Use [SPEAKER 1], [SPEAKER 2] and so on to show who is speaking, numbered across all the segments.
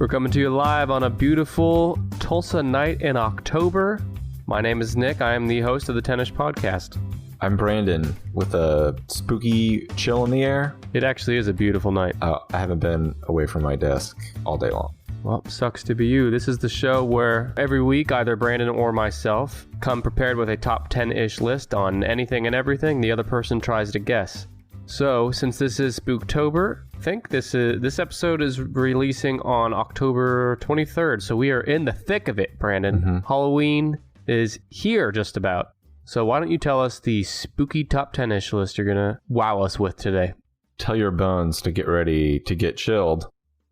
[SPEAKER 1] We're coming to you live on a beautiful Tulsa night in October. My name is Nick. I am the host of the Tennis Podcast.
[SPEAKER 2] I'm Brandon with a spooky chill in the air.
[SPEAKER 1] It actually is a beautiful night.
[SPEAKER 2] I haven't been away from my desk all day long.
[SPEAKER 1] Well, sucks to be you. This is the show where every week either Brandon or myself come prepared with a top 10-ish list on anything and everything the other person tries to guess. So, since this is Spooktober, I think this episode is releasing on October 23rd, so we are in the thick of it, Brandon.
[SPEAKER 2] Mm-hmm.
[SPEAKER 1] Halloween is here just about. So why don't you tell us the spooky top 10-ish list you're going to wow us with today?
[SPEAKER 2] Tell your bones to get ready to get chilled.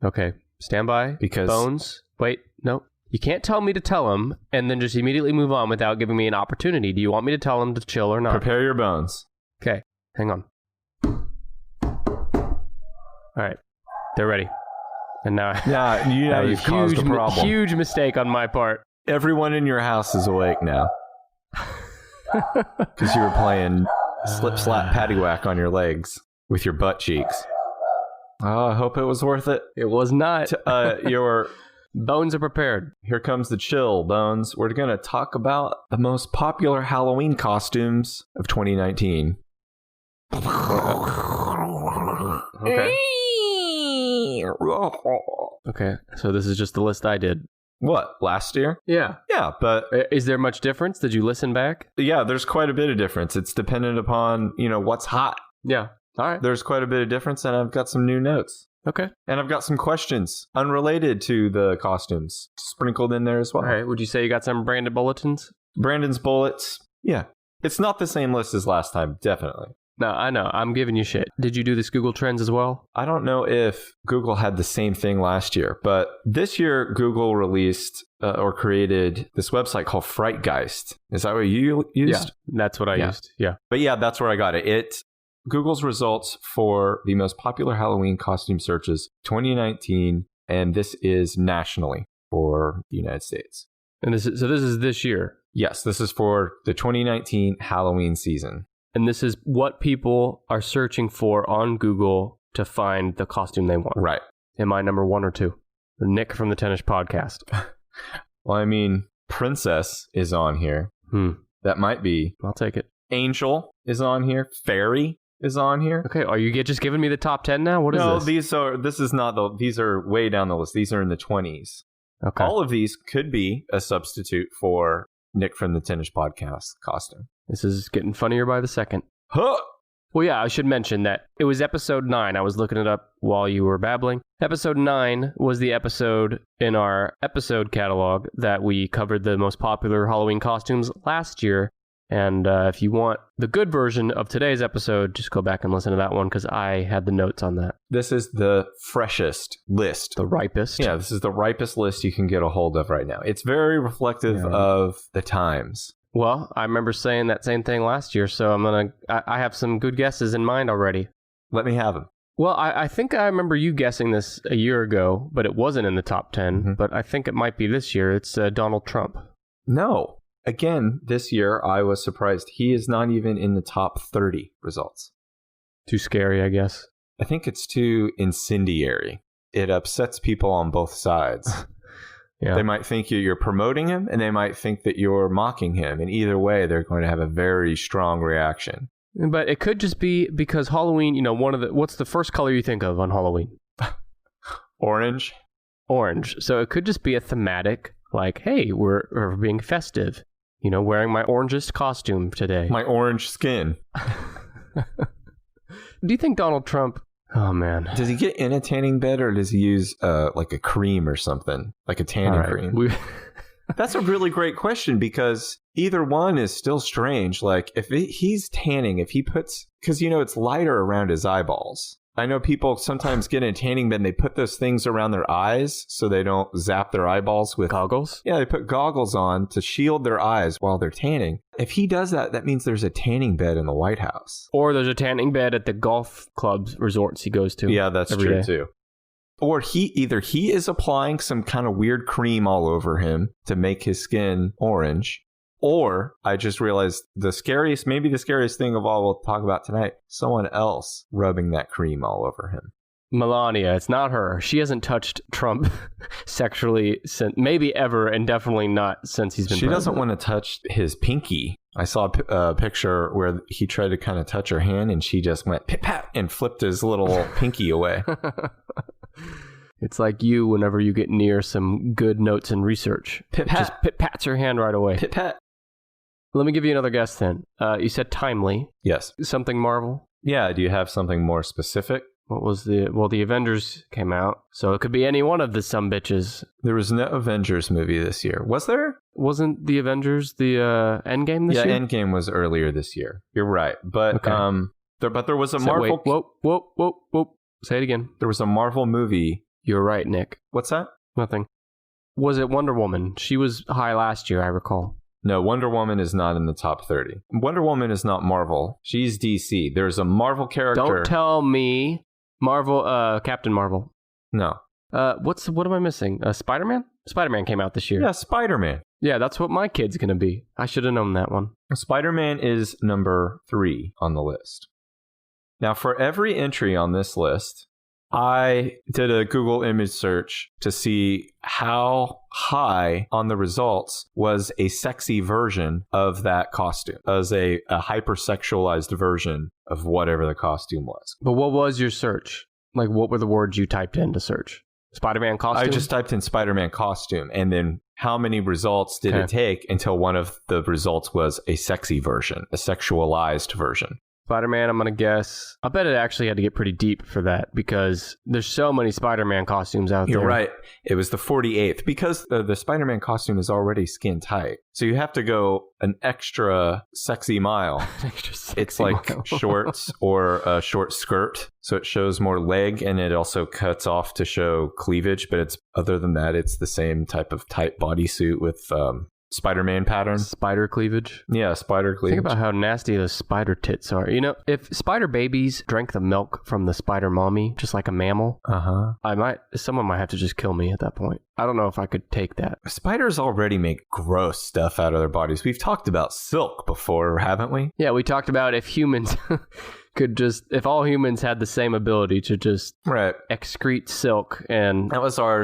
[SPEAKER 1] Okay, stand by.
[SPEAKER 2] Because...
[SPEAKER 1] Bones, wait, no. You can't tell me to tell them and then just immediately move on without giving me an opportunity. Do you want me to tell them to chill or not?
[SPEAKER 2] Prepare your bones.
[SPEAKER 1] Okay, hang on. All right, they're ready. And now,
[SPEAKER 2] you've caused a problem.
[SPEAKER 1] Huge mistake on my part.
[SPEAKER 2] Everyone in your house is awake now. Because you were playing slip, slap, paddywhack on your legs with your butt cheeks. Oh, I hope it was worth it.
[SPEAKER 1] It was not.
[SPEAKER 2] Your
[SPEAKER 1] bones are prepared.
[SPEAKER 2] Here comes the chill, Bones. We're going to talk about the most popular Halloween costumes of 2019.
[SPEAKER 1] Okay. Okay, so this is just the list I did.
[SPEAKER 2] What, last year?
[SPEAKER 1] Yeah.
[SPEAKER 2] Yeah, but...
[SPEAKER 1] Is there much difference? Did you listen back?
[SPEAKER 2] Yeah, there's quite a bit of difference. It's dependent upon, what's hot.
[SPEAKER 1] Yeah. All right.
[SPEAKER 2] There's quite a bit of difference, and I've got some new notes.
[SPEAKER 1] Okay.
[SPEAKER 2] And I've got some questions unrelated to the costumes sprinkled in there as well.
[SPEAKER 1] All right. Would you say you got some Brandon bulletins?
[SPEAKER 2] Brandon's bullets. Yeah. It's not the same list as last time, definitely.
[SPEAKER 1] No, I know. I'm giving you shit. Did you do this Google Trends as well?
[SPEAKER 2] I don't know if Google had the same thing last year, but this year Google released or created this website called Frightgeist. Is that what you used?
[SPEAKER 1] Yeah, that's what I used. Yeah.
[SPEAKER 2] But yeah, that's where I got it. Google's results for the most popular Halloween costume searches 2019, and this is nationally for the United States.
[SPEAKER 1] And this is this year?
[SPEAKER 2] Yes, this is for the 2019 Halloween season.
[SPEAKER 1] And this is what people are searching for on Google to find the costume they want.
[SPEAKER 2] Right.
[SPEAKER 1] Am I number 1 or 2? Nick from the Tennis Podcast.
[SPEAKER 2] Well, I mean, Princess is on here. That might be.
[SPEAKER 1] I'll take it.
[SPEAKER 2] Angel is on here. Fairy is on here.
[SPEAKER 1] Okay, are you just giving me the top 10 now? What is this?
[SPEAKER 2] No, these are way down the list. These are in the 20s.
[SPEAKER 1] Okay.
[SPEAKER 2] All of these could be a substitute for Nick from the Tennis Podcast costume.
[SPEAKER 1] This is getting funnier by the second.
[SPEAKER 2] Huh!
[SPEAKER 1] Well, yeah, I should mention that it was episode 9. I was looking it up while you were babbling. Episode 9 was the episode in our episode catalog that we covered the most popular Halloween costumes last year. And if you want the good version of today's episode, just go back and listen to that one because I had the notes on that.
[SPEAKER 2] This is the freshest list.
[SPEAKER 1] The ripest.
[SPEAKER 2] Yeah, this is the ripest list you can get a hold of right now. It's very reflective of the times.
[SPEAKER 1] Well, I remember saying that same thing last year, so I have some good guesses in mind already.
[SPEAKER 2] Let me have them.
[SPEAKER 1] Well, I think I remember you guessing this a year ago, but it wasn't in the top 10, but I think it might be this year. It's Donald Trump.
[SPEAKER 2] No. Again, this year, I was surprised. He is not even in the top 30 results.
[SPEAKER 1] Too scary, I guess.
[SPEAKER 2] I think it's too incendiary. It upsets people on both sides. Yeah. They might think you're promoting him, and they might think that you're mocking him. And either way, they're going to have a very strong reaction.
[SPEAKER 1] But it could just be because Halloween, what's the first color you think of on Halloween?
[SPEAKER 2] Orange.
[SPEAKER 1] Orange. So it could just be a thematic, like, hey, we're being festive. Wearing my orangest costume today.
[SPEAKER 2] My orange skin.
[SPEAKER 1] Do you think Donald Trump... Oh, man.
[SPEAKER 2] Does he get in a tanning bed or does he use like a cream or something? Like a tanning cream? That's a really great question because either one is still strange. Like if he's tanning, if he puts... Because, it's lighter around his eyeballs. I know people sometimes get in a tanning bed and they put those things around their eyes so they don't zap their eyeballs with...
[SPEAKER 1] Goggles?
[SPEAKER 2] Yeah, they put goggles on to shield their eyes while they're tanning. If he does that, that means there's a tanning bed in the White House.
[SPEAKER 1] Or there's a tanning bed at the golf clubs resorts he goes to.
[SPEAKER 2] Yeah, that's true too. Or either he is applying some kind of weird cream all over him to make his skin orange, or I just realized maybe the scariest thing of all we'll talk about tonight, someone else rubbing that cream all over him.
[SPEAKER 1] Melania. It's not her. She hasn't touched Trump sexually since maybe ever, and definitely not since he's been president.
[SPEAKER 2] Doesn't want to touch his pinky. I saw a picture where he tried to kind of touch her hand, and she just went pit-pat and flipped his little pinky away.
[SPEAKER 1] It's like you whenever you get near some good notes and research.
[SPEAKER 2] Pit-pat.
[SPEAKER 1] Just pit-pats your hand right away.
[SPEAKER 2] Pit-pat.
[SPEAKER 1] Let me give you another guess then. You said timely.
[SPEAKER 2] Yes.
[SPEAKER 1] Something Marvel?
[SPEAKER 2] Yeah, do you have something more specific?
[SPEAKER 1] What was the Avengers came out, so it could be any one of the sumbitches.
[SPEAKER 2] There was no Avengers movie this year. Was there?
[SPEAKER 1] Wasn't the Avengers the Endgame this year?
[SPEAKER 2] Yeah, Endgame was earlier this year. You're right. But
[SPEAKER 1] okay.
[SPEAKER 2] There was a Marvel...
[SPEAKER 1] Wait, whoa. Say it again.
[SPEAKER 2] There was a Marvel movie.
[SPEAKER 1] You're right, Nick.
[SPEAKER 2] What's that?
[SPEAKER 1] Nothing. Was it Wonder Woman? She was high last year, I recall.
[SPEAKER 2] No, Wonder Woman is not in the top 30. Wonder Woman is not Marvel. She's DC. There's a Marvel character.
[SPEAKER 1] Don't tell me Marvel, Captain Marvel.
[SPEAKER 2] No.
[SPEAKER 1] What am I missing? Spider-Man? Spider-Man came out this year.
[SPEAKER 2] Yeah, Spider-Man.
[SPEAKER 1] Yeah, that's what my kid's going to be. I should have known that one.
[SPEAKER 2] Spider-Man is number 3 on the list. Now, for every entry on this list, I did a Google image search to see how high on the results was a sexy version of that costume, as a hypersexualized version of whatever the costume was.
[SPEAKER 1] But what was your search? Like, what were the words you typed in to search? Spider-Man costume?
[SPEAKER 2] I just typed in Spider-Man costume, and then how many results did it take until one of the results was a sexy version, a sexualized version.
[SPEAKER 1] Spider-Man, I'm going to guess. I bet it actually had to get pretty deep for that because there's so many Spider-Man costumes out there.
[SPEAKER 2] You're right. It was the 48th because the Spider-Man costume is already skin tight. So you have to go an extra sexy mile. It's like shorts or a short skirt. So it shows more leg and it also cuts off to show cleavage. But it's other than that, it's the same type of tight bodysuit with Spider-Man pattern.
[SPEAKER 1] Spider cleavage?
[SPEAKER 2] Yeah, spider cleavage.
[SPEAKER 1] Think about how nasty those spider tits are. You know, if spider babies drank the milk from the spider mommy, just like a mammal, someone might have to just kill me at that point. I don't know if I could take that.
[SPEAKER 2] Spiders already make gross stuff out of their bodies. We've talked about silk before, haven't we?
[SPEAKER 1] Yeah, we talked about if humans... if all humans had the same ability to just excrete silk, and
[SPEAKER 2] that was our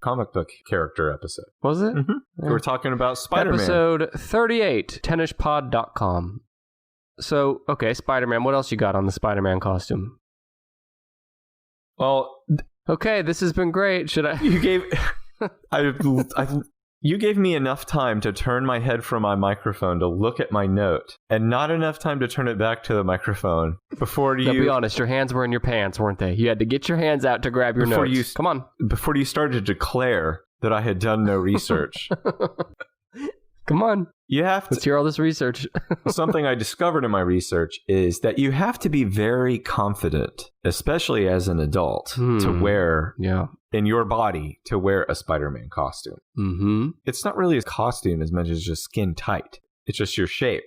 [SPEAKER 2] comic book character episode.
[SPEAKER 1] Was it?
[SPEAKER 2] Mm-hmm. Yeah. We were talking about Spider-Man.
[SPEAKER 1] Episode 38, tennishpod.com. So, okay, Spider-Man. What else you got on the Spider-Man costume?
[SPEAKER 2] Well,
[SPEAKER 1] okay, this has been great. Should I?
[SPEAKER 2] You gave. You gave me enough time to turn my head from my microphone to look at my note, and not enough time to turn it back to the microphone before you...
[SPEAKER 1] Now, be honest, your hands were in your pants, weren't they? You had to get your hands out to grab your notes. Come on.
[SPEAKER 2] Before you started to declare that I had done no research.
[SPEAKER 1] Come on.
[SPEAKER 2] You have to...
[SPEAKER 1] Let's hear all this research.
[SPEAKER 2] Something I discovered in my research is that you have to be very confident, especially as an adult, to wear... in your body to wear a Spider-Man costume.
[SPEAKER 1] Mm-hmm.
[SPEAKER 2] It's not really a costume as much as just skin tight. It's just your shape.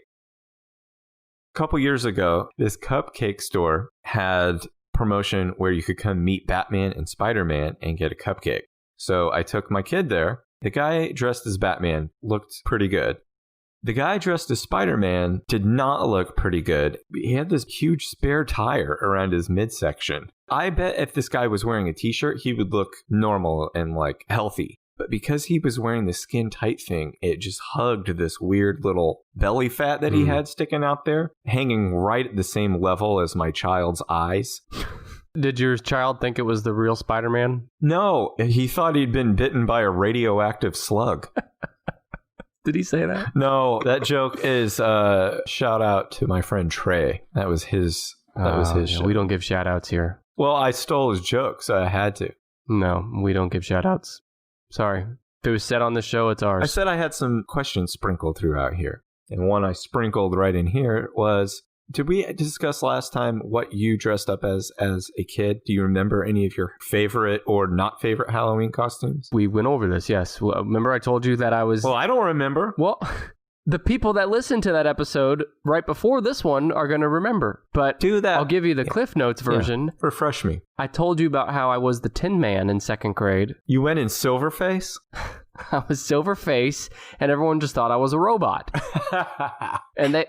[SPEAKER 2] A couple years ago, this cupcake store had promotion where you could come meet Batman and Spider-Man and get a cupcake. So I took my kid there. The guy dressed as Batman looked pretty good. The guy dressed as Spider-Man did not look pretty good. He had this huge spare tire around his midsection. I bet if this guy was wearing a t-shirt, he would look normal and like healthy. But because he was wearing the skin tight thing, it just hugged this weird little belly fat that he had sticking out there, hanging right at the same level as my child's eyes.
[SPEAKER 1] Did your child think it was the real Spider-Man?
[SPEAKER 2] No, he thought he'd been bitten by a radioactive slug.
[SPEAKER 1] Did he say that?
[SPEAKER 2] No, that joke is shout out to my friend Trey. That was his show.
[SPEAKER 1] We don't give shout outs here.
[SPEAKER 2] Well, I stole his joke, so I had to.
[SPEAKER 1] No, we don't give shout outs. Sorry. If it was said on the show, it's ours.
[SPEAKER 2] I said I had some questions sprinkled throughout here. And one I sprinkled right in here was, did we discuss last time what you dressed up as a kid? Do you remember any of your favorite or not favorite Halloween costumes?
[SPEAKER 1] We went over this, yes. Well, remember I told you that I was...
[SPEAKER 2] Well, I don't remember.
[SPEAKER 1] Well, the people that listened to that episode right before this one are going to remember. But
[SPEAKER 2] do that.
[SPEAKER 1] I'll give you the Cliff Notes version.
[SPEAKER 2] Yeah. Refresh me.
[SPEAKER 1] I told you about how I was the Tin Man in second grade.
[SPEAKER 2] You went in Silverface?
[SPEAKER 1] I was silver face, and everyone just thought I was a robot. And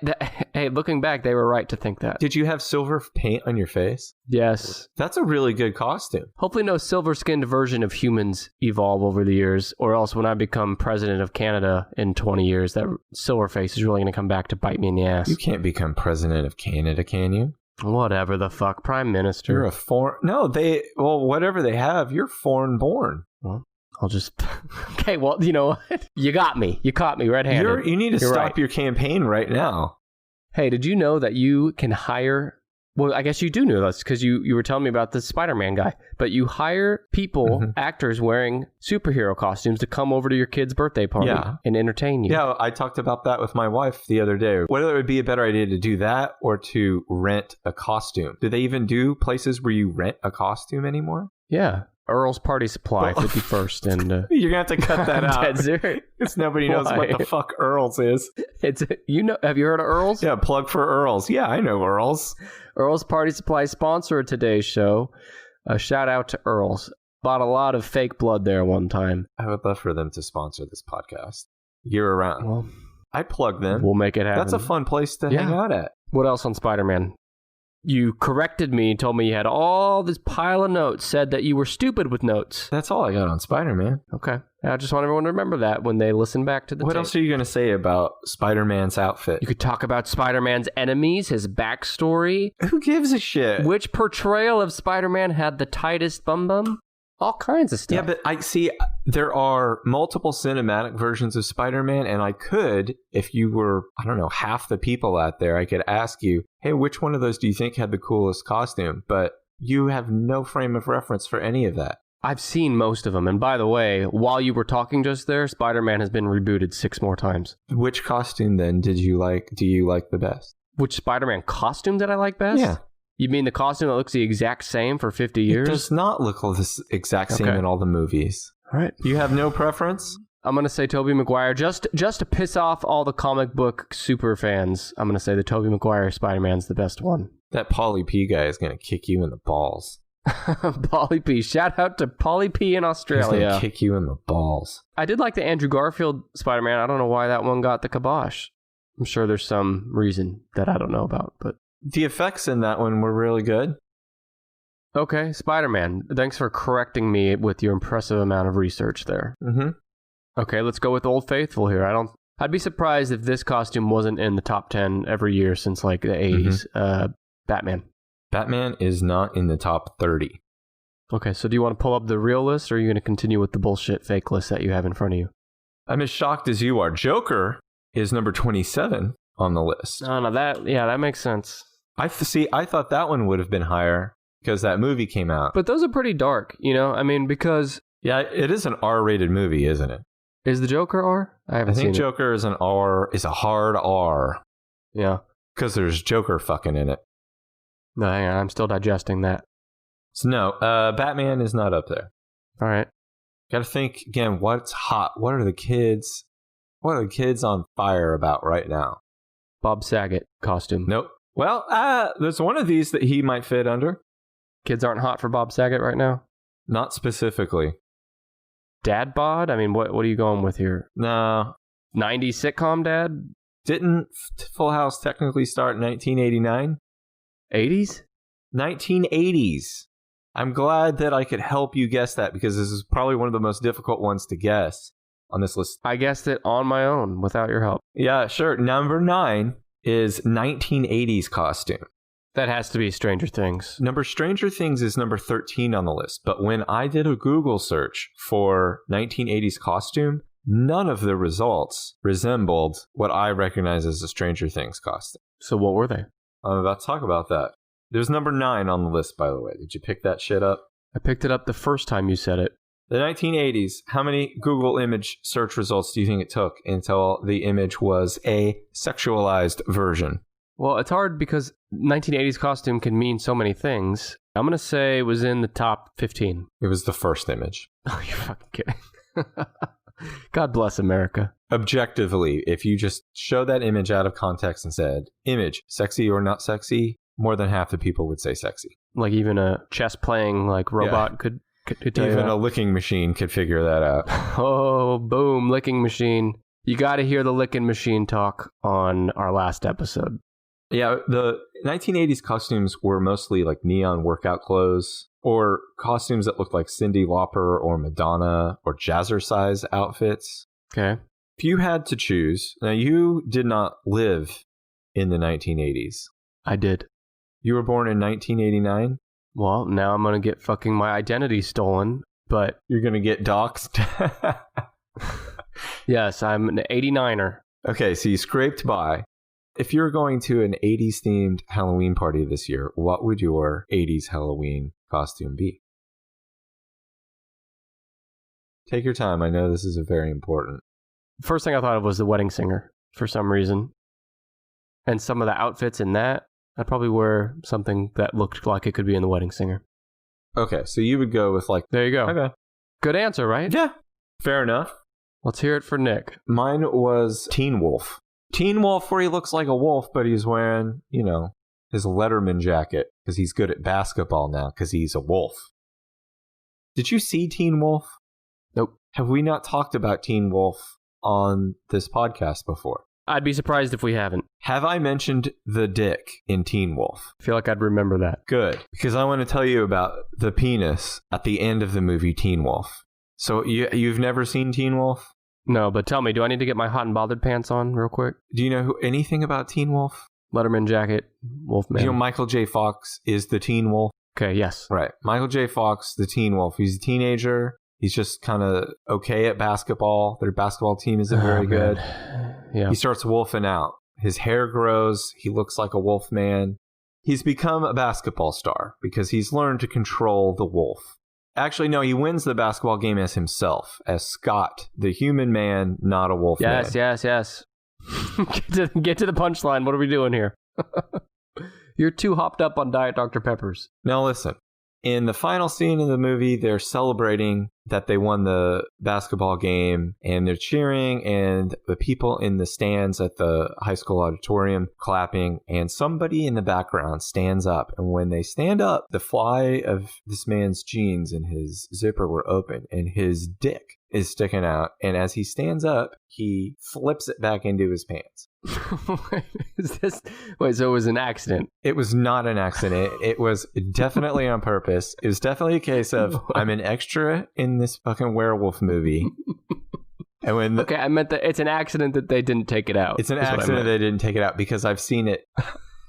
[SPEAKER 1] hey, looking back, they were right to think that.
[SPEAKER 2] Did you have silver paint on your face?
[SPEAKER 1] Yes.
[SPEAKER 2] That's a really good costume.
[SPEAKER 1] Hopefully no silver-skinned version of humans evolve over the years, or else when I become president of Canada in 20 years, that silver face is really going to come back to bite me in the ass.
[SPEAKER 2] You can't become president of Canada, can you?
[SPEAKER 1] Whatever the fuck. Prime minister.
[SPEAKER 2] You're a foreign... No, whatever they have, you're foreign-born.
[SPEAKER 1] Well, I'll just... Okay, well, you know what? You got me. You caught me red-handed.
[SPEAKER 2] You need to stop your campaign right now.
[SPEAKER 1] Hey, did you know that you can hire... Well, I guess you do know this because you were telling me about the Spider-Man guy. But you hire people, actors wearing superhero costumes to come over to your kid's birthday party and entertain you.
[SPEAKER 2] Yeah, I talked about that with my wife the other day. Whether it would be a better idea to do that or to rent a costume. Do they even do places where you rent a costume anymore?
[SPEAKER 1] Yeah. Earl's Party Supply, 51st. And
[SPEAKER 2] you're going to have to cut that out. Because nobody knows
[SPEAKER 1] Why?
[SPEAKER 2] what the fuck Earl's is.
[SPEAKER 1] Have you heard of Earl's?
[SPEAKER 2] Yeah, plug for Earl's. Yeah, I know Earl's.
[SPEAKER 1] Earl's Party Supply sponsored today's show. A shout out to Earl's. Bought a lot of fake blood there one time.
[SPEAKER 2] I would love for them to sponsor this podcast year round.
[SPEAKER 1] Well,
[SPEAKER 2] I'd plug them.
[SPEAKER 1] We'll make it happen.
[SPEAKER 2] That's a fun place to hang out at.
[SPEAKER 1] What else on Spider-Man? You corrected me, told me you had all this pile of notes, said that you were stupid with notes.
[SPEAKER 2] That's all I got on Spider-Man.
[SPEAKER 1] Okay. I just want everyone to remember that when they listen back to the
[SPEAKER 2] What
[SPEAKER 1] tape.
[SPEAKER 2] else are you going to say about Spider-Man's outfit?
[SPEAKER 1] You could talk about Spider-Man's enemies, his backstory.
[SPEAKER 2] Who gives a shit?
[SPEAKER 1] Which portrayal of Spider-Man had the tightest bum-bum? All kinds of stuff.
[SPEAKER 2] Yeah, but I see there are multiple cinematic versions of Spider-Man, and I could, if you were, I don't know, half the people out there, I could ask you, hey, which one of those do you think had the coolest costume? But you have no frame of reference for any of that.
[SPEAKER 1] I've seen most of them. And by the way, while you were talking just there, Spider-Man has been rebooted 6 more times.
[SPEAKER 2] Which costume, then, do you like the best?
[SPEAKER 1] Which Spider-Man costume did I like best?
[SPEAKER 2] Yeah.
[SPEAKER 1] You mean the costume that looks the exact same for 50 years?
[SPEAKER 2] It does not look the exact same in all the movies.
[SPEAKER 1] All right.
[SPEAKER 2] You have no preference?
[SPEAKER 1] I'm going to say Tobey Maguire. Just to piss off all the comic book super fans, I'm going to say the Tobey Maguire Spider-Man's the best one.
[SPEAKER 2] That Pauly P guy is going to kick you in the balls.
[SPEAKER 1] Pauly P. Shout out to Pauly P in Australia.
[SPEAKER 2] He's going to kick you in the balls.
[SPEAKER 1] I did like the Andrew Garfield Spider-Man. I don't know why that one got the kibosh. I'm sure there's some reason that I don't know about, but...
[SPEAKER 2] The effects in that one were really good.
[SPEAKER 1] Okay, Spider-Man. Thanks for correcting me with your impressive amount of research there.
[SPEAKER 2] Mm-hmm.
[SPEAKER 1] Okay, let's go with Old Faithful here. I'd be surprised if this costume wasn't in the top 10 every year since like the 80s. Batman.
[SPEAKER 2] Batman is not in the top 30.
[SPEAKER 1] Okay, so do you want to pull up the real list, or are you going to continue with the bullshit fake list that you have in front of you?
[SPEAKER 2] I'm as shocked as you are. Joker is number 27 on the list.
[SPEAKER 1] Oh, no, that makes sense.
[SPEAKER 2] I thought that one would have been higher because that movie came out.
[SPEAKER 1] But those are pretty dark, you know? I mean, because...
[SPEAKER 2] Yeah, it is an R-rated movie, isn't it?
[SPEAKER 1] Is the Joker R? I think
[SPEAKER 2] Joker is is a hard R.
[SPEAKER 1] Yeah.
[SPEAKER 2] Because there's Joker fucking in it.
[SPEAKER 1] No, hang on, I'm still digesting that.
[SPEAKER 2] So no, Batman is not up there.
[SPEAKER 1] All right.
[SPEAKER 2] Gotta think, again, what's hot? What are the kids on fire about right now?
[SPEAKER 1] Bob Saget costume.
[SPEAKER 2] Nope. Well, there's one of these that he might fit under.
[SPEAKER 1] Kids aren't hot for Bob Saget right now?
[SPEAKER 2] Not specifically.
[SPEAKER 1] Dad bod? I mean, what are you going with here?
[SPEAKER 2] No.
[SPEAKER 1] 90s sitcom dad?
[SPEAKER 2] Didn't Full House technically start in 1989?
[SPEAKER 1] 80s?
[SPEAKER 2] 1980s. I'm glad that I could help you guess that because this is probably one of the most difficult ones to guess on this list.
[SPEAKER 1] I guessed it on my own without your help.
[SPEAKER 2] Yeah, sure. Number 9 is 1980s costume.
[SPEAKER 1] That has to be Stranger Things.
[SPEAKER 2] Stranger Things is number 13 on the list. But when I did a Google search for 1980s costume, none of the results resembled what I recognize as a Stranger Things costume.
[SPEAKER 1] So what were they?
[SPEAKER 2] I'm about to talk about that. There's number 9 on the list, by the way. Did you pick that shit up?
[SPEAKER 1] I picked it up the first time you said it.
[SPEAKER 2] The 1980s, how many Google image search results do you think it took until the image was a sexualized version?
[SPEAKER 1] Well, it's hard because 1980s costume can mean so many things. I'm going to say it was in the top 15.
[SPEAKER 2] It was the first image.
[SPEAKER 1] Oh, you're fucking kidding. God bless America.
[SPEAKER 2] Objectively, if you just show that image out of context and said, image, sexy or not sexy, more than half the people would say sexy.
[SPEAKER 1] Like even a chess playing like robot could
[SPEAKER 2] Even a licking machine could figure that out.
[SPEAKER 1] Oh, boom, licking machine. You got to hear the licking machine talk on our last episode.
[SPEAKER 2] Yeah, the 1980s costumes were mostly like neon workout clothes or costumes that looked like Cyndi Lauper or Madonna or jazzercise outfits.
[SPEAKER 1] Okay.
[SPEAKER 2] If you had to choose, now you did not live in the 1980s.
[SPEAKER 1] I did.
[SPEAKER 2] You were born in 1989?
[SPEAKER 1] Well, now I'm going to get fucking my identity stolen, but...
[SPEAKER 2] You're going to get doxxed?
[SPEAKER 1] Yes, I'm an 89er.
[SPEAKER 2] Okay, so you scraped by. If you're going to an 80s themed Halloween party this year, what would your 80s Halloween costume be? Take your time. I know this is very important.
[SPEAKER 1] First thing I thought of was the wedding singer for some reason. And some of the outfits in that, I'd probably wear something that looked like it could be in the wedding singer.
[SPEAKER 2] Okay, so you would go with like...
[SPEAKER 1] There you go.
[SPEAKER 2] Okay.
[SPEAKER 1] Good answer, right?
[SPEAKER 2] Yeah, fair enough.
[SPEAKER 1] Let's hear it for Nick.
[SPEAKER 2] Mine was Teen Wolf. Teen Wolf where he looks like a wolf, but he's wearing, his Letterman jacket because he's good at basketball now because he's a wolf. Did you see Teen Wolf?
[SPEAKER 1] Nope.
[SPEAKER 2] Have we not talked about Teen Wolf on this podcast before?
[SPEAKER 1] I'd be surprised if we haven't.
[SPEAKER 2] Have I mentioned the dick in Teen Wolf?
[SPEAKER 1] I feel like I'd remember that.
[SPEAKER 2] Good, because I want to tell you about the penis at the end of the movie Teen Wolf. So you've never seen Teen Wolf?
[SPEAKER 1] No, but tell me, do I need to get my hot and bothered pants on real quick?
[SPEAKER 2] Do you know anything about Teen Wolf?
[SPEAKER 1] Letterman jacket, Wolfman.
[SPEAKER 2] Do you know Michael J. Fox is the Teen Wolf?
[SPEAKER 1] Okay, yes.
[SPEAKER 2] Right. Michael J. Fox, the Teen Wolf. He's a teenager. He's just kind of okay at basketball. Their basketball team isn't very good.
[SPEAKER 1] Yeah.
[SPEAKER 2] He starts wolfing out. His hair grows. He looks like a wolf man. He's become a basketball star because he's learned to control the wolf. Actually, no, he wins the basketball game as himself, as Scott, the human man, not a wolf man.
[SPEAKER 1] Yes. Get to the punchline. What are we doing here? You're too hopped up on Diet Dr. Peppers.
[SPEAKER 2] Now listen, in the final scene of the movie, they're celebrating that they won the basketball game, and they're cheering, and the people in the stands at the high school auditorium clapping, and somebody in the background stands up, and when they stand up, the fly of this man's jeans and his zipper were open, and his dick is sticking out, and as he stands up, he flips it back into his pants.
[SPEAKER 1] Wait, so it was an accident?
[SPEAKER 2] It was not an accident. It was definitely on purpose. It was definitely a case of, I'm an extra in this fucking werewolf movie. And when
[SPEAKER 1] okay, I meant that it's an accident that they didn't take it out.
[SPEAKER 2] It's an accident they didn't take it out because I've seen it.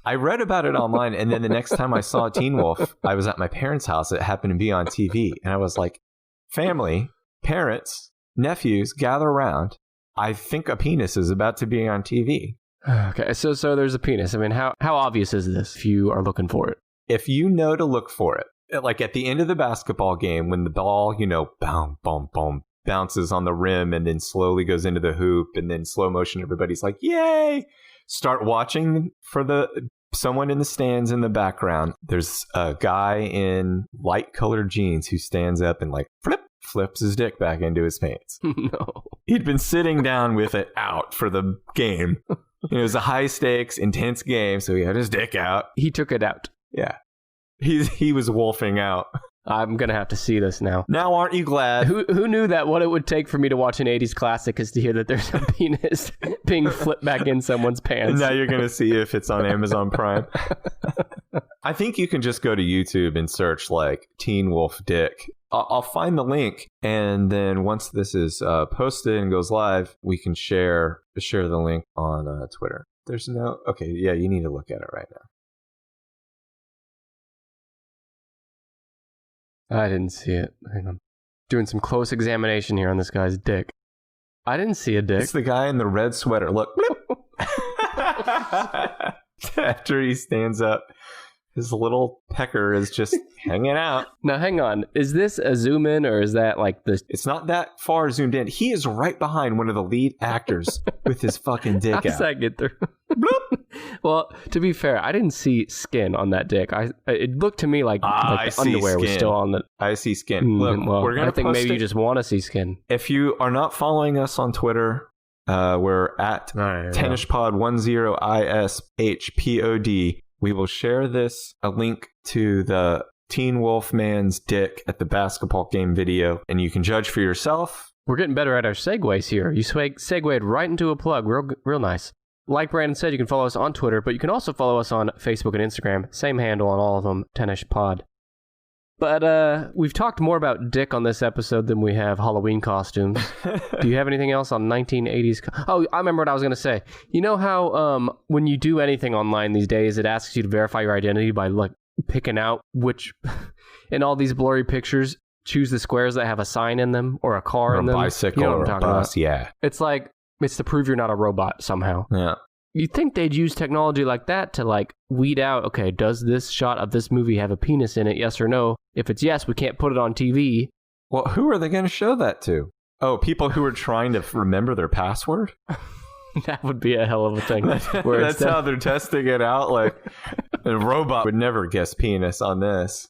[SPEAKER 2] I read about it online, and then the next time I saw Teen Wolf, I was at my parents' house. It happened to be on TV, and I was like, family, parents, nephews, gather around. I think a penis is about to be on TV.
[SPEAKER 1] Okay, so there's a penis. I mean, how obvious is this if you are looking for it?
[SPEAKER 2] If you know to look for it, like at the end of the basketball game, when the ball, boom, boom, boom, bounces on the rim and then slowly goes into the hoop and then slow motion, everybody's like, yay! Start watching for someone in the stands in the background. There's a guy in light colored jeans who stands up and like flips his dick back into his pants.
[SPEAKER 1] No.
[SPEAKER 2] He'd been sitting down with it out for the game. It was a high stakes, intense game, so he had his dick out.
[SPEAKER 1] He took it out.
[SPEAKER 2] Yeah. He was wolfing out.
[SPEAKER 1] I'm going to have to see this now.
[SPEAKER 2] Now, aren't you glad?
[SPEAKER 1] Who knew that what it would take for me to watch an 80s classic is to hear that there's a penis being flipped back in someone's pants?
[SPEAKER 2] And now you're going to see if it's on Amazon Prime. I think you can just go to YouTube and search like Teen Wolf Dick. I'll find the link, and then once this is posted and goes live, we can share the link on Twitter. There's no... Okay, yeah, you need to look at it right now.
[SPEAKER 1] I didn't see it. Hang on. Doing some close examination here on this guy's dick. I didn't see a dick.
[SPEAKER 2] It's the guy in the red sweater. Look. After he stands up, his little pecker is just hanging out.
[SPEAKER 1] Now, hang on. Is this a zoom in or is that like the...
[SPEAKER 2] It's not that far zoomed in. He is right behind one of the lead actors with his fucking dick out.
[SPEAKER 1] How does that get through? Well, to be fair, I didn't see skin on that dick. It looked to me like the underwear was still on the...
[SPEAKER 2] I see skin. Look, we're gonna
[SPEAKER 1] I think maybe you just want to see skin.
[SPEAKER 2] If you are not following us on Twitter, we're at TennisPod10ISHPOD. We will share a link to the Teen Wolf Man's dick at the basketball game video, and you can judge for yourself.
[SPEAKER 1] We're getting better at our segues here. You segued right into a plug. Real nice. Like Brandon said, you can follow us on Twitter, but you can also follow us on Facebook and Instagram. Same handle on all of them, 10ish pod. But we've talked more about dick on this episode than we have Halloween costumes. Do you have anything else on 1980s? Oh, I remember what I was going to say. You know how when you do anything online these days, it asks you to verify your identity by like picking out which, in all these blurry pictures, choose the squares that have a sign in them or a car in them.
[SPEAKER 2] Or a bicycle or a bus, yeah.
[SPEAKER 1] It's like, it's to prove you're not a robot somehow.
[SPEAKER 2] Yeah.
[SPEAKER 1] You'd think they'd use technology like that to like weed out, okay, does this shot of this movie have a penis in it, yes or no? If it's yes, we can't put it on TV.
[SPEAKER 2] Well, who are they going to show that to? Oh, people who are trying to remember their password?
[SPEAKER 1] That would be a hell of a thing.
[SPEAKER 2] That's how they're testing it out. Like, a robot would never guess penis on this.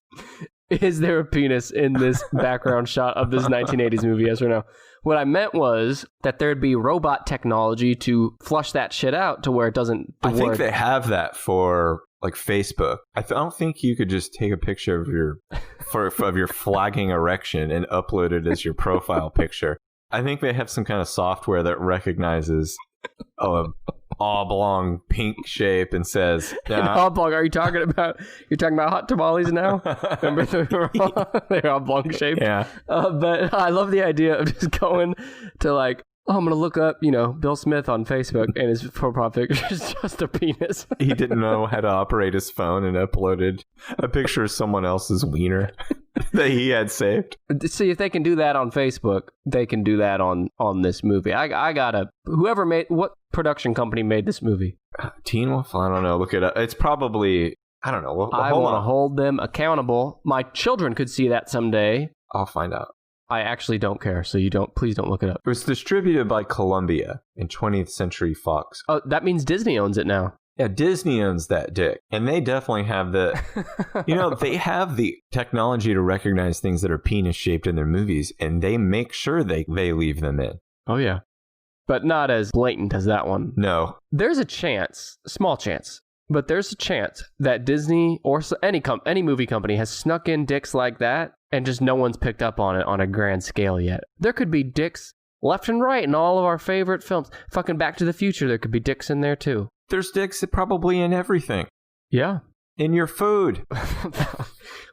[SPEAKER 1] Is there a penis in this background shot of this 1980s movie, yes or no? What I meant was that there'd be robot technology to flush that shit out to where it doesn't
[SPEAKER 2] I think they have that for like Facebook. I don't think you could just take a picture of your of your flagging erection and upload it as your profile picture. I think they have some kind of software that recognizes a oblong pink shape and says,
[SPEAKER 1] nah. An oblong, are you talking about, you're talking about hot tamales now? Remember they're oblong shaped?
[SPEAKER 2] Yeah.
[SPEAKER 1] But I love the idea of just going to like, oh, I'm going to look up, Bill Smith on Facebook, and his profile picture is just a penis.
[SPEAKER 2] He didn't know how to operate his phone and uploaded a picture of someone else's wiener that he had saved.
[SPEAKER 1] See, if they can do that on Facebook, they can do that on this movie. I gotta, what production company made this movie?
[SPEAKER 2] Teen Wolf? I don't know. Look it up. It's probably, I don't know.
[SPEAKER 1] I want to hold them accountable. My children could see that someday.
[SPEAKER 2] I'll find out.
[SPEAKER 1] I actually don't care, so please don't look it up.
[SPEAKER 2] It was distributed by Columbia and 20th Century Fox.
[SPEAKER 1] Oh, that means Disney owns it now.
[SPEAKER 2] Yeah, Disney owns that dick. And they definitely have they have the technology to recognize things that are penis-shaped in their movies, and they make sure they leave them in.
[SPEAKER 1] Oh, yeah. But not as blatant as that one.
[SPEAKER 2] No.
[SPEAKER 1] There's a chance, small chance, but there's a chance that Disney or any movie company has snuck in dicks like that, and just no one's picked up on it on a grand scale yet. There could be dicks left and right in all of our favorite films. Fucking Back to the Future, there could be dicks in there too.
[SPEAKER 2] There's dicks probably in everything.
[SPEAKER 1] Yeah.
[SPEAKER 2] In your food.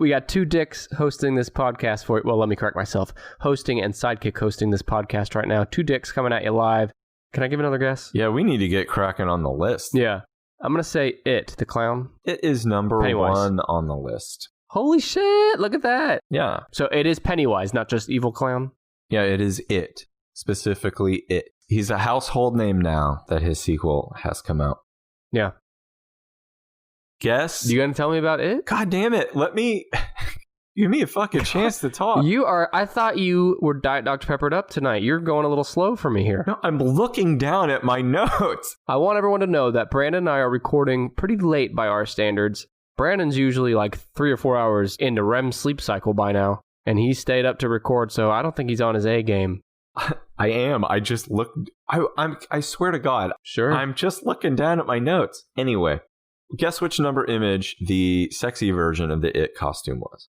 [SPEAKER 1] We got two dicks hosting this podcast for you. Well, let me correct myself. Hosting and Sidekick hosting this podcast right now. Two dicks coming at you live. Can I give another guess?
[SPEAKER 2] Yeah, we need to get cracking on the list.
[SPEAKER 1] Yeah. I'm going to say It, the clown.
[SPEAKER 2] It is number
[SPEAKER 1] Pennywise.
[SPEAKER 2] 1 on the list.
[SPEAKER 1] Holy shit, look at that.
[SPEAKER 2] Yeah.
[SPEAKER 1] So it is Pennywise, not just evil clown?
[SPEAKER 2] Yeah, it is It. Specifically It. He's a household name now that his sequel has come out.
[SPEAKER 1] Yeah.
[SPEAKER 2] Guess?
[SPEAKER 1] You going to tell me about It?
[SPEAKER 2] God damn it. Give me a fucking chance to talk.
[SPEAKER 1] I thought you were Diet Dr. Peppered up tonight. You're going a little slow for me here.
[SPEAKER 2] No, I'm looking down at my notes.
[SPEAKER 1] I want everyone to know that Brandon and I are recording pretty late by our standards. Brandon's usually like 3 or 4 hours into REM sleep cycle by now, and he stayed up to record, so I don't think he's on his A game.
[SPEAKER 2] I am. I just looked. I swear to God.
[SPEAKER 1] Sure.
[SPEAKER 2] I'm just looking down at my notes. Anyway, guess which number image the sexy version of the It costume was?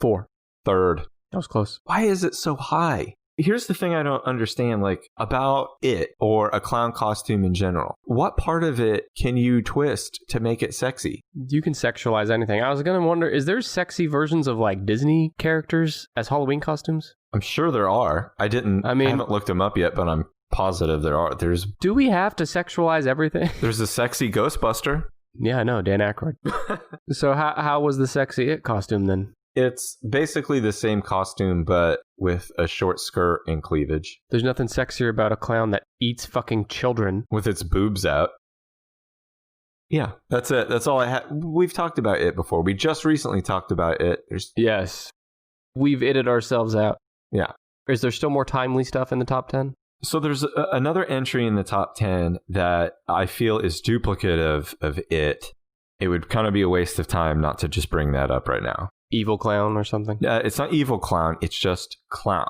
[SPEAKER 1] 4.
[SPEAKER 2] 3rd.
[SPEAKER 1] That was close.
[SPEAKER 2] Why is it so high? Here's the thing I don't understand, about It or a clown costume in general. What part of it can you twist to make it sexy?
[SPEAKER 1] You can sexualize anything. I was going to wonder, is there sexy versions of Disney characters as Halloween costumes?
[SPEAKER 2] I'm sure there are. I haven't looked them up yet, but I'm positive there are.
[SPEAKER 1] Do we have to sexualize everything?
[SPEAKER 2] There's a sexy Ghostbuster.
[SPEAKER 1] Yeah, I know, Dan Aykroyd. So how was the sexy It costume then?
[SPEAKER 2] It's basically the same costume, but with a short skirt and cleavage.
[SPEAKER 1] There's nothing sexier about a clown that eats fucking children.
[SPEAKER 2] With its boobs out. Yeah, that's it. That's all I had. We've talked about It before. We just recently talked about It.
[SPEAKER 1] Yes. We've itted ourselves out.
[SPEAKER 2] Yeah.
[SPEAKER 1] Is there still more timely stuff in the top 10?
[SPEAKER 2] So there's another entry in the top 10 that I feel is duplicative of It. It would kind of be a waste of time not to just bring that up right now.
[SPEAKER 1] Evil clown or something?
[SPEAKER 2] It's not evil clown. It's just clown.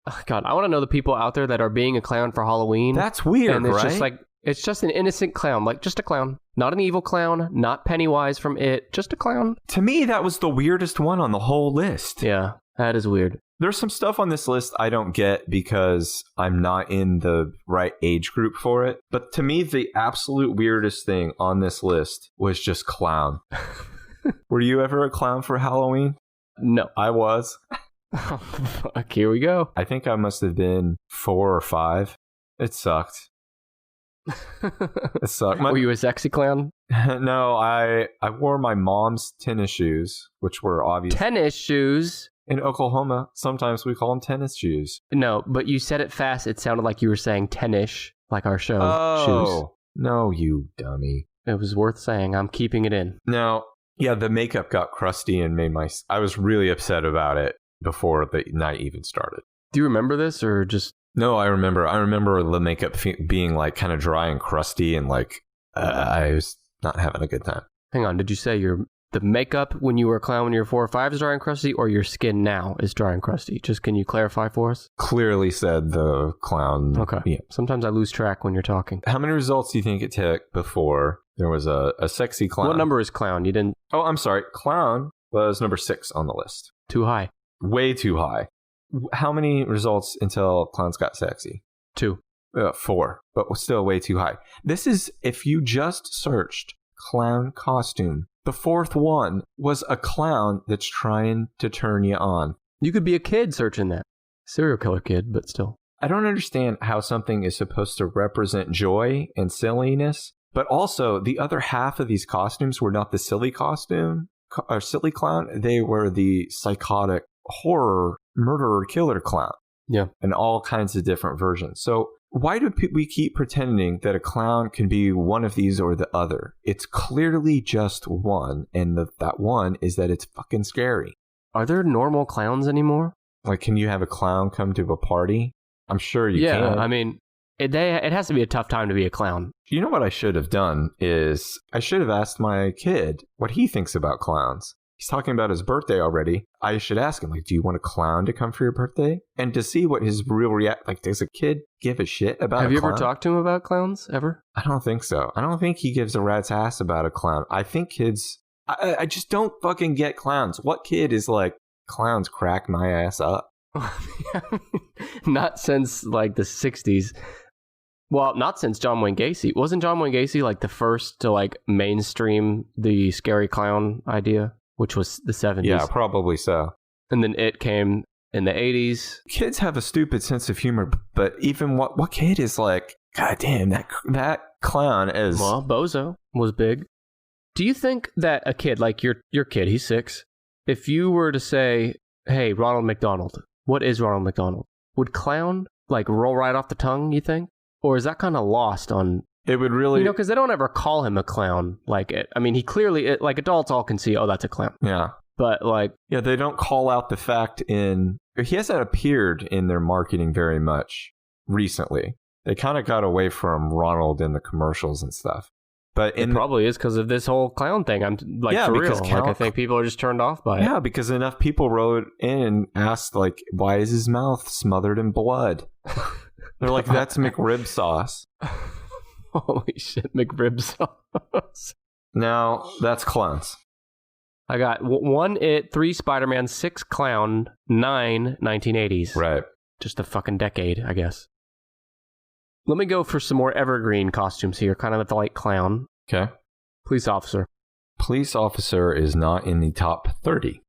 [SPEAKER 1] Oh, God, I want to know the people out there that are being a clown for Halloween.
[SPEAKER 2] That's weird,
[SPEAKER 1] and it's
[SPEAKER 2] right?
[SPEAKER 1] just It's just an innocent clown, like just a clown. Not an evil clown, not Pennywise from It, just a clown.
[SPEAKER 2] To me, that was the weirdest one on the whole list.
[SPEAKER 1] Yeah, that is weird.
[SPEAKER 2] There's some stuff on this list I don't get because I'm not in the right age group for it. But to me, the absolute weirdest thing on this list was just clown. Were you ever a clown for Halloween?
[SPEAKER 1] No.
[SPEAKER 2] I was.
[SPEAKER 1] Oh, fuck, here we go.
[SPEAKER 2] I think I must have been 4 or 5. It sucked. It sucked.
[SPEAKER 1] Were you a sexy clown?
[SPEAKER 2] No, I wore my mom's tennis shoes, which were obvious.
[SPEAKER 1] Tennis shoes?
[SPEAKER 2] In Oklahoma, sometimes we call them tennis shoes.
[SPEAKER 1] No, but you said it fast. It sounded like you were saying tennis, like our show shoes.
[SPEAKER 2] No, you dummy.
[SPEAKER 1] It was worth saying. I'm keeping it in.
[SPEAKER 2] Now, yeah, the makeup got crusty and I was really upset about it before the night even started.
[SPEAKER 1] Do you remember this or just...
[SPEAKER 2] No, I remember the makeup being like kind of dry and crusty and like I was not having a good time.
[SPEAKER 1] Hang on, did you say the makeup when you were a clown when you were 4 or 5 is dry and crusty, or your skin now is dry and crusty? Just can you clarify for us?
[SPEAKER 2] Clearly said the clown.
[SPEAKER 1] Okay. Yeah. Sometimes I lose track when you're talking.
[SPEAKER 2] How many results do you think it took before there was a sexy clown?
[SPEAKER 1] What number is clown? You didn't...
[SPEAKER 2] Oh, I'm sorry. Clown was number 6 on the list.
[SPEAKER 1] Too high.
[SPEAKER 2] Way too high. How many results until clowns got sexy?
[SPEAKER 1] 2.
[SPEAKER 2] 4, but still way too high. This is if you just searched clown costume. The 4th one was a clown that's trying to turn you on.
[SPEAKER 1] You could be a kid searching that. Serial killer kid, but still.
[SPEAKER 2] I don't understand how something is supposed to represent joy and silliness, but also the other half of these costumes were not the silly costume or silly clown. They were the psychotic horror murderer killer clown.
[SPEAKER 1] Yeah. And
[SPEAKER 2] all kinds of different versions. So why do we keep pretending that a clown can be one of these or the other? It's clearly just one, and that one is that it's fucking scary.
[SPEAKER 1] Are there normal clowns anymore?
[SPEAKER 2] Like, can you have a clown come to a party? I'm sure you can.
[SPEAKER 1] Yeah, I mean, it has to be a tough time to be a clown.
[SPEAKER 2] You know what I should have done is I should have asked my kid what he thinks about clowns. He's talking about his birthday already. I should ask him, like, do you want a clown to come for your birthday? And to see what his real like, does a kid give a shit about a clown?
[SPEAKER 1] Have you ever talked to him about clowns, ever?
[SPEAKER 2] I don't think so. I don't think he gives a rat's ass about a clown. I think kids, I just don't fucking get clowns. What kid is like, clowns crack my ass up?
[SPEAKER 1] Not since, like, the 60s. Well, not since John Wayne Gacy. Wasn't John Wayne Gacy, like, the first to, like, mainstream the scary clown idea? Which was the 70s.
[SPEAKER 2] Yeah, probably so.
[SPEAKER 1] And then It came in the 80s.
[SPEAKER 2] Kids have a stupid sense of humor, but even what kid is like, God damn, that clown is...
[SPEAKER 1] Well, Bozo was big. Do you think that a kid, like your kid, he's 6, if you were to say, hey, Ronald McDonald, what is Ronald McDonald? Would clown, like, roll right off the tongue, you think? Or is that kind of lost on...
[SPEAKER 2] It would really...
[SPEAKER 1] You know, because they don't ever call him a clown like it. I mean, he clearly... like, adults all can see, oh, that's a clown.
[SPEAKER 2] Yeah.
[SPEAKER 1] But, like...
[SPEAKER 2] Yeah, they don't call out the fact in... He hasn't appeared in their marketing very much recently. They kind of got away from Ronald in the commercials and stuff. But
[SPEAKER 1] it probably is because of this whole clown thing. I'm like, yeah, for real. Like, I think people are just turned off by it.
[SPEAKER 2] Yeah, because enough people wrote in and asked, like, why is his mouth smothered in blood? They're like, that's McRib sauce.
[SPEAKER 1] Holy shit, McRib sauce.
[SPEAKER 2] Now, that's clowns.
[SPEAKER 1] I got 1 It, 3 Spider-Man, 6 Clown, 9 1980s.
[SPEAKER 2] Right.
[SPEAKER 1] Just a fucking decade, I guess. Let me go for some more evergreen costumes here, kind of like clown.
[SPEAKER 2] Okay.
[SPEAKER 1] Police officer.
[SPEAKER 2] Police officer is not in the top 30.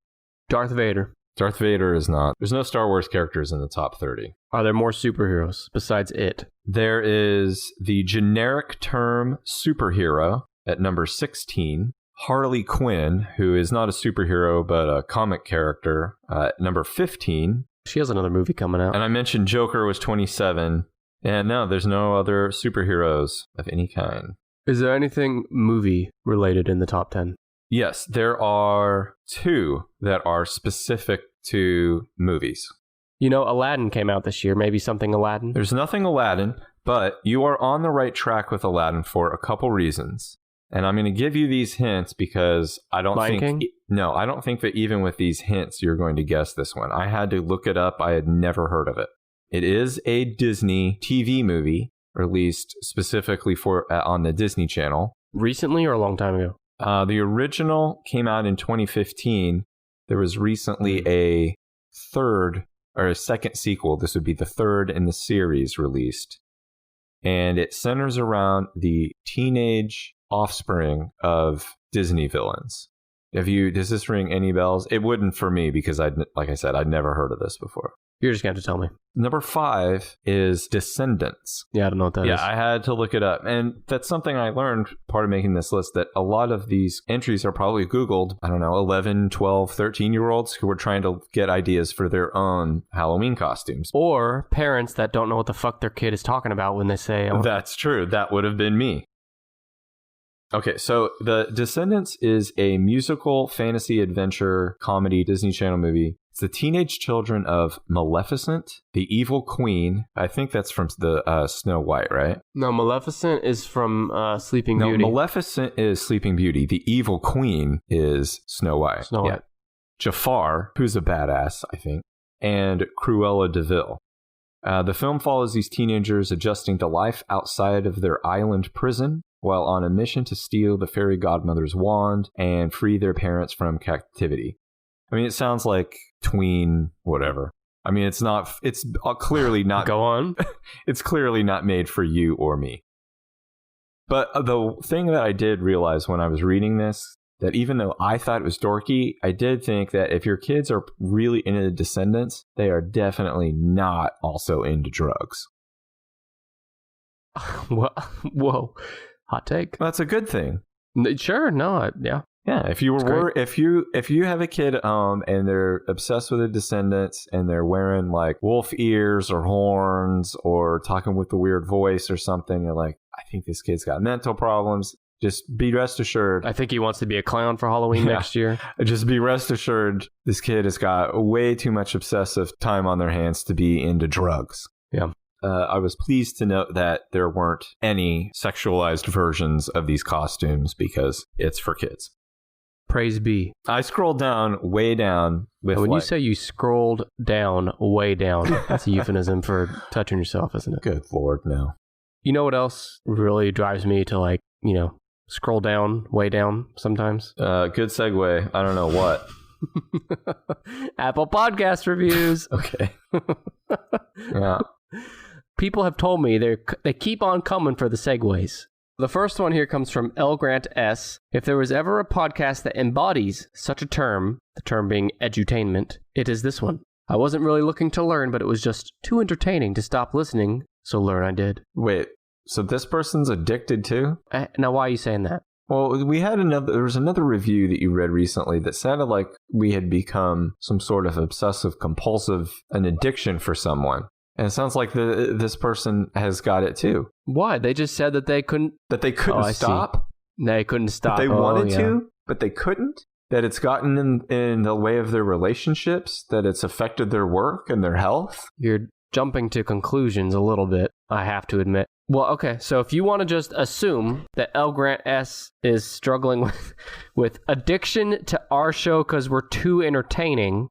[SPEAKER 1] Darth Vader.
[SPEAKER 2] Darth Vader is not. There's no Star Wars characters in the top 30.
[SPEAKER 1] Are there more superheroes besides It?
[SPEAKER 2] There is the generic term superhero at number 16. Harley Quinn, who is not a superhero but a comic character, at number 15.
[SPEAKER 1] She has another movie coming out.
[SPEAKER 2] And I mentioned Joker was 27. And no, there's no other superheroes of any kind.
[SPEAKER 1] Is there anything movie related in the top 10?
[SPEAKER 2] Yes, there are 2 that are specific to movies.
[SPEAKER 1] You know, Aladdin came out this year. Maybe something Aladdin?
[SPEAKER 2] There's nothing Aladdin, but you are on the right track with Aladdin for a couple reasons. And I'm going to give you these hints because I don't think... No, I don't think that even with these hints, you're going to guess this one. I had to look it up. I had never heard of it. It is a Disney TV movie, released specifically for on the Disney Channel.
[SPEAKER 1] Recently or a long time ago?
[SPEAKER 2] The original came out in 2015. There was recently a second sequel. This would be the third in the series released. And it centers around the teenage offspring of Disney villains. Does this ring any bells? It wouldn't for me because like I said, I'd never heard of this before.
[SPEAKER 1] You're just going to have to tell me.
[SPEAKER 2] Number 5 is Descendants.
[SPEAKER 1] Yeah, I don't know what that is.
[SPEAKER 2] Yeah, I had to look it up. And that's something I learned part of making this list, that a lot of these entries are probably Googled, 11, 12, 13-year-olds who were trying to get ideas for their own Halloween costumes.
[SPEAKER 1] Or parents that don't know what the fuck their kid is talking about when they say... Oh.
[SPEAKER 2] That's true. That would have been me. Okay, so The Descendants is a musical fantasy adventure comedy Disney Channel movie. It's the teenage children of Maleficent, the evil queen. I think that's from the Snow White, right?
[SPEAKER 1] No, Maleficent is from Sleeping Beauty.
[SPEAKER 2] No, Maleficent is Sleeping Beauty. The evil queen is Snow White.
[SPEAKER 1] Snow White.
[SPEAKER 2] Jafar, who's a badass, I think, and Cruella de Vil. The film follows these teenagers adjusting to life outside of their island prison while on a mission to steal the fairy godmother's wand and free their parents from captivity. I mean, it sounds like tween whatever. I mean, it's clearly not...
[SPEAKER 1] Go on.
[SPEAKER 2] It's clearly not made for you or me. But the thing that I did realize when I was reading this, that even though I thought it was dorky, I did think that if your kids are really into the Descendants, they are definitely not also into drugs.
[SPEAKER 1] Whoa. Hot take.
[SPEAKER 2] That's a good thing.
[SPEAKER 1] Sure. No. Yeah.
[SPEAKER 2] Yeah. If you have a kid and they're obsessed with the Descendants and they're wearing like wolf ears or horns or talking with a weird voice or something, you're like, I think this kid's got mental problems. Just be rest assured.
[SPEAKER 1] I think he wants to be a clown for Halloween next year.
[SPEAKER 2] Just be rest assured this kid has got way too much obsessive time on their hands to be into drugs.
[SPEAKER 1] Yeah.
[SPEAKER 2] I was pleased to note that there weren't any sexualized versions of these costumes because it's for kids.
[SPEAKER 1] Praise be.
[SPEAKER 2] I scrolled down, way down.
[SPEAKER 1] When you say you scrolled down, way down, that's a euphemism for touching yourself, isn't it?
[SPEAKER 2] Good Lord, no.
[SPEAKER 1] You know what else really drives me to scroll down, way down sometimes?
[SPEAKER 2] Good segue. I don't know what.
[SPEAKER 1] Apple Podcast reviews.
[SPEAKER 2] Okay. Yeah.
[SPEAKER 1] People have told me they keep on coming for the segues. The first one here comes from L. Grant S. If there was ever a podcast that embodies such a term, the term being edutainment, it is this one. I wasn't really looking to learn, but it was just too entertaining to stop listening, so learn I did.
[SPEAKER 2] Wait, so this person's addicted too?
[SPEAKER 1] Now, why are you saying that?
[SPEAKER 2] Well, there was another review that you read recently that sounded like we had become some sort of obsessive compulsive, an addiction for someone. And it sounds like this person has got it too.
[SPEAKER 1] Why? They just said that they couldn't...
[SPEAKER 2] That they couldn't stop?
[SPEAKER 1] They couldn't stop.
[SPEAKER 2] That they wanted to, but they couldn't? That it's gotten in the way of their relationships? That it's affected their work and their health?
[SPEAKER 1] You're jumping to conclusions a little bit, I have to admit. Well, okay, so if you want to just assume that L. Grant S. is struggling with addiction to our show because we're too entertaining...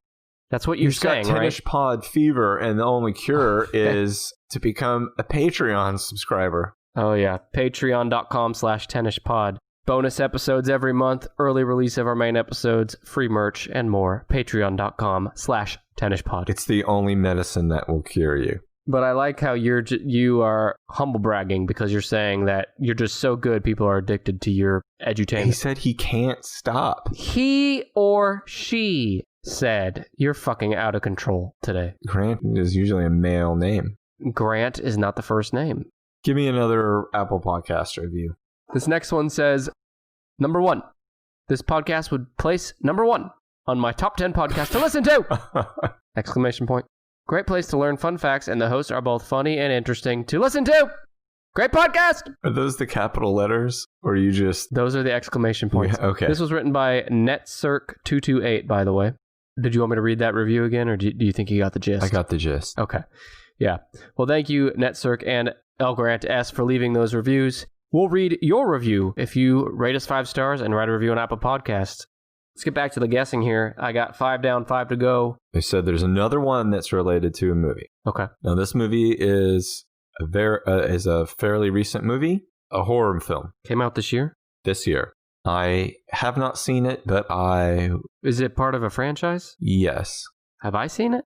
[SPEAKER 1] That's what you're saying, right?
[SPEAKER 2] He's got Tennis Pod fever, and the only cure is to become a Patreon subscriber.
[SPEAKER 1] Oh, yeah. Patreon.com/TennisPod. Bonus episodes every month, early release of our main episodes, free merch, and more. Patreon.com/TennisPod.
[SPEAKER 2] It's the only medicine that will cure you.
[SPEAKER 1] But I like how you are humble bragging because you're saying that you're just so good, people are addicted to your edutainment.
[SPEAKER 2] He said he can't stop.
[SPEAKER 1] He or she said, you're fucking out of control today.
[SPEAKER 2] Grant is usually a male name.
[SPEAKER 1] Grant is not the first name.
[SPEAKER 2] Give me another Apple Podcast review.
[SPEAKER 1] This next one says, number 1. This podcast would place number 1 on my top 10 podcasts to listen to! Exclamation point. Great place to learn fun facts, and the hosts are both funny and interesting to listen to! Great podcast!
[SPEAKER 2] Are those the capital letters? Or are you just...
[SPEAKER 1] Those are the exclamation points.
[SPEAKER 2] Yeah, okay.
[SPEAKER 1] This was written by netcirc228, by the way. Did you want me to read that review again, or do you think you got the gist?
[SPEAKER 2] I got the gist.
[SPEAKER 1] Okay. Yeah. Well, thank you, netcirc and L. Grant S. for leaving those reviews. We'll read your review if you rate us 5 stars and write a review on Apple Podcasts. Let's get back to the guessing here. I got 5 down, 5 to go.
[SPEAKER 2] They said there's another one that's related to a movie.
[SPEAKER 1] Okay.
[SPEAKER 2] Now, this movie is is a fairly recent movie, a horror film.
[SPEAKER 1] Came out this year?
[SPEAKER 2] This year. I have not seen it, but
[SPEAKER 1] Is it part of a franchise?
[SPEAKER 2] Yes.
[SPEAKER 1] Have I seen it?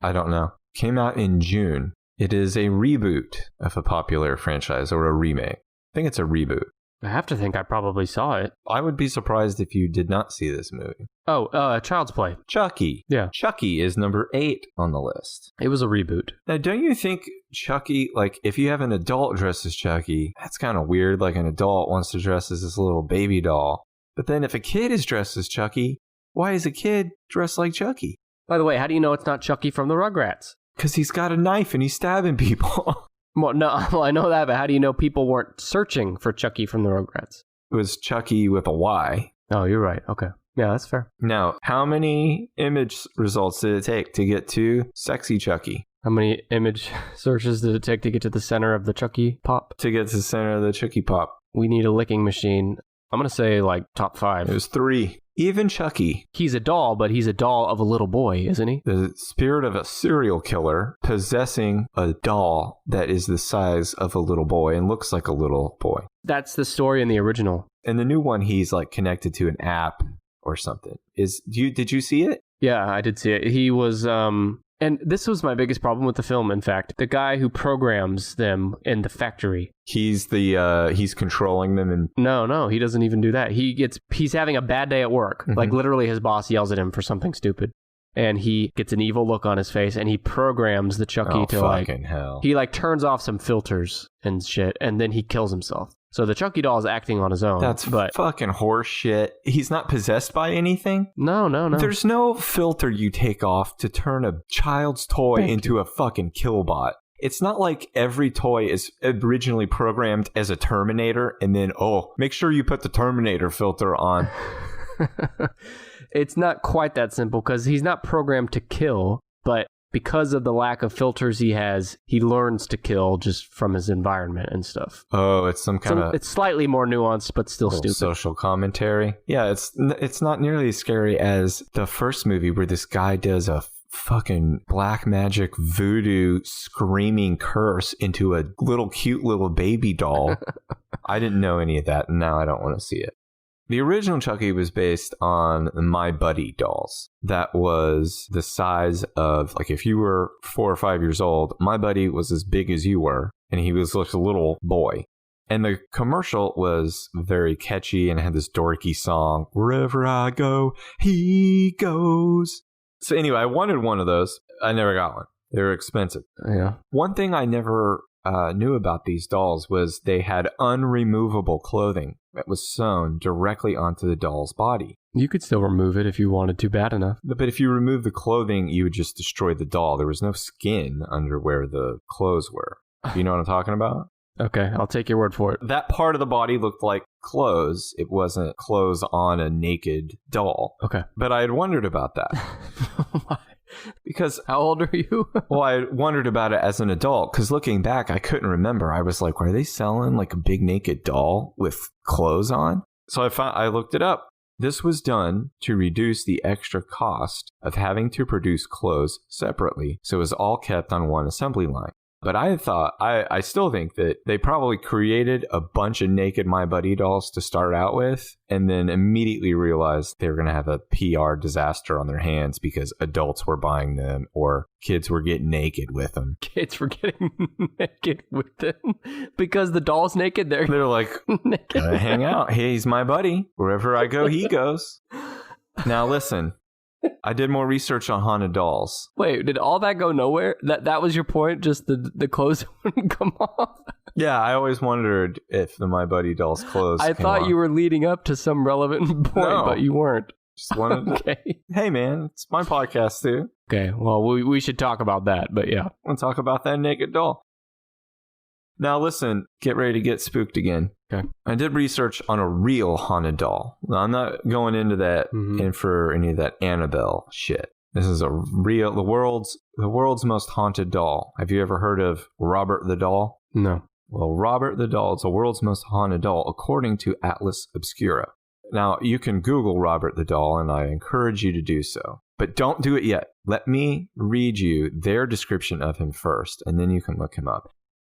[SPEAKER 2] I don't know. Came out in June. It is a reboot of a popular franchise, or a remake. I think it's a reboot.
[SPEAKER 1] I have to think I probably saw it.
[SPEAKER 2] I would be surprised if you did not see this movie.
[SPEAKER 1] Oh, Child's Play.
[SPEAKER 2] Chucky.
[SPEAKER 1] Yeah.
[SPEAKER 2] Chucky is number 8 on the list.
[SPEAKER 1] It was a reboot.
[SPEAKER 2] Now, don't you think Chucky, like, if you have an adult dressed as Chucky, that's kind of weird. Like, an adult wants to dress as this little baby doll. But then if a kid is dressed as Chucky, why is a kid dressed like Chucky?
[SPEAKER 1] By the way, how do you know it's not Chucky from the Rugrats?
[SPEAKER 2] Because he's got a knife and he's stabbing people.
[SPEAKER 1] Well, no, I know that, but how do you know people weren't searching for Chucky from the Rugrats?
[SPEAKER 2] It was Chucky with a Y.
[SPEAKER 1] Oh, you're right. Okay. Yeah, that's fair.
[SPEAKER 2] Now, how many image results did it take to get to Sexy Chucky?
[SPEAKER 1] How many image searches did it take to get to the center of the Chucky pop?
[SPEAKER 2] To get to the center of the Chucky pop.
[SPEAKER 1] We need a licking machine. I'm going to say like top 5.
[SPEAKER 2] It was 3. Even Chucky.
[SPEAKER 1] He's a doll, but he's a doll of a little boy, isn't he?
[SPEAKER 2] The spirit of a serial killer possessing a doll that is the size of a little boy and looks like a little boy.
[SPEAKER 1] That's the story in the original.
[SPEAKER 2] In the new one, he's like connected to an app or something. Did you see it?
[SPEAKER 1] Yeah, I did see it. He was, and this was my biggest problem with the film, in fact. The guy who programs them in the factory.
[SPEAKER 2] He's controlling them and...
[SPEAKER 1] No, he doesn't even do that. He's having a bad day at work. Mm-hmm. Like, literally, his boss yells at him for something stupid. And he gets an evil look on his face, and he programs the Chucky to, like...
[SPEAKER 2] hell.
[SPEAKER 1] He, like, turns off some filters and shit, and then he kills himself. So the Chucky doll is acting on his own.
[SPEAKER 2] That's fucking horse shit. He's not possessed by anything?
[SPEAKER 1] No.
[SPEAKER 2] There's no filter you take off to turn a child's toy into a fucking killbot. It's not like every toy is originally programmed as a Terminator and then, make sure you put the Terminator filter on.
[SPEAKER 1] It's not quite that simple because he's not programmed to kill, but because of the lack of filters he has, he learns to kill just from his environment and stuff.
[SPEAKER 2] Oh, it's some kind of...
[SPEAKER 1] It's slightly more nuanced, but still stupid.
[SPEAKER 2] Social commentary. Yeah, it's not nearly as scary as the first movie where this guy does a fucking black magic voodoo screaming curse into a cute little baby doll. I didn't know any of that, and now I don't want to see it. The original Chucky was based on My Buddy dolls. That was the size of, like, if you were 4 or 5 years old, My Buddy was as big as you were, and he was like a little boy. And the commercial was very catchy and had this dorky song, "Wherever I go, he goes." So anyway, I wanted one of those. I never got one. They were expensive.
[SPEAKER 1] Yeah.
[SPEAKER 2] One thing I never knew about these dolls was they had unremovable clothing that was sewn directly onto the doll's body.
[SPEAKER 1] You could still remove it if you wanted to bad enough.
[SPEAKER 2] But if you remove the clothing, you would just destroy the doll. There was no skin under where the clothes were. You know what I'm talking about?
[SPEAKER 1] Okay, I'll take your word for it.
[SPEAKER 2] That part of the body looked like clothes. It wasn't clothes on a naked doll.
[SPEAKER 1] Okay.
[SPEAKER 2] But I had wondered about that.
[SPEAKER 1] Why?
[SPEAKER 2] Because...
[SPEAKER 1] How old are you?
[SPEAKER 2] Well, I wondered about it as an adult, because looking back, I couldn't remember. I was like, were they selling like a big naked doll with clothes on? So I looked it up. This was done to reduce the extra cost of having to produce clothes separately, so it was all kept on one assembly line. But I still think that they probably created a bunch of naked My Buddy dolls to start out with, and then immediately realized they were going to have a PR disaster on their hands because adults were buying them or kids were getting naked with them.
[SPEAKER 1] Kids were getting naked with them because the doll's naked.
[SPEAKER 2] They're like, naked. Gotta hang out. Hey, he's my buddy. Wherever I go, he goes. Now listen. I did more research on haunted dolls.
[SPEAKER 1] Wait, did all that go nowhere? That was your point? Just the clothes wouldn't come off?
[SPEAKER 2] Yeah, I always wondered if the My Buddy doll's clothes
[SPEAKER 1] I thought
[SPEAKER 2] off.
[SPEAKER 1] You were leading up to some relevant point, but you weren't.
[SPEAKER 2] Just wanted
[SPEAKER 1] okay.
[SPEAKER 2] Hey, man, it's my podcast, too.
[SPEAKER 1] Okay, well, we should talk about that, but yeah.
[SPEAKER 2] We'll talk about that naked doll. Now, listen, get ready to get spooked again.
[SPEAKER 1] Okay.
[SPEAKER 2] I did research on a real haunted doll. Now, I'm not going into that and for any of that Annabelle shit. This is a real, the world's most haunted doll. Have you ever heard of Robert the Doll?
[SPEAKER 1] No.
[SPEAKER 2] Well, Robert the Doll is the world's most haunted doll, according to Atlas Obscura. Now, you can Google Robert the Doll, and I encourage you to do so. But don't do it yet. Let me read you their description of him first, and then you can look him up.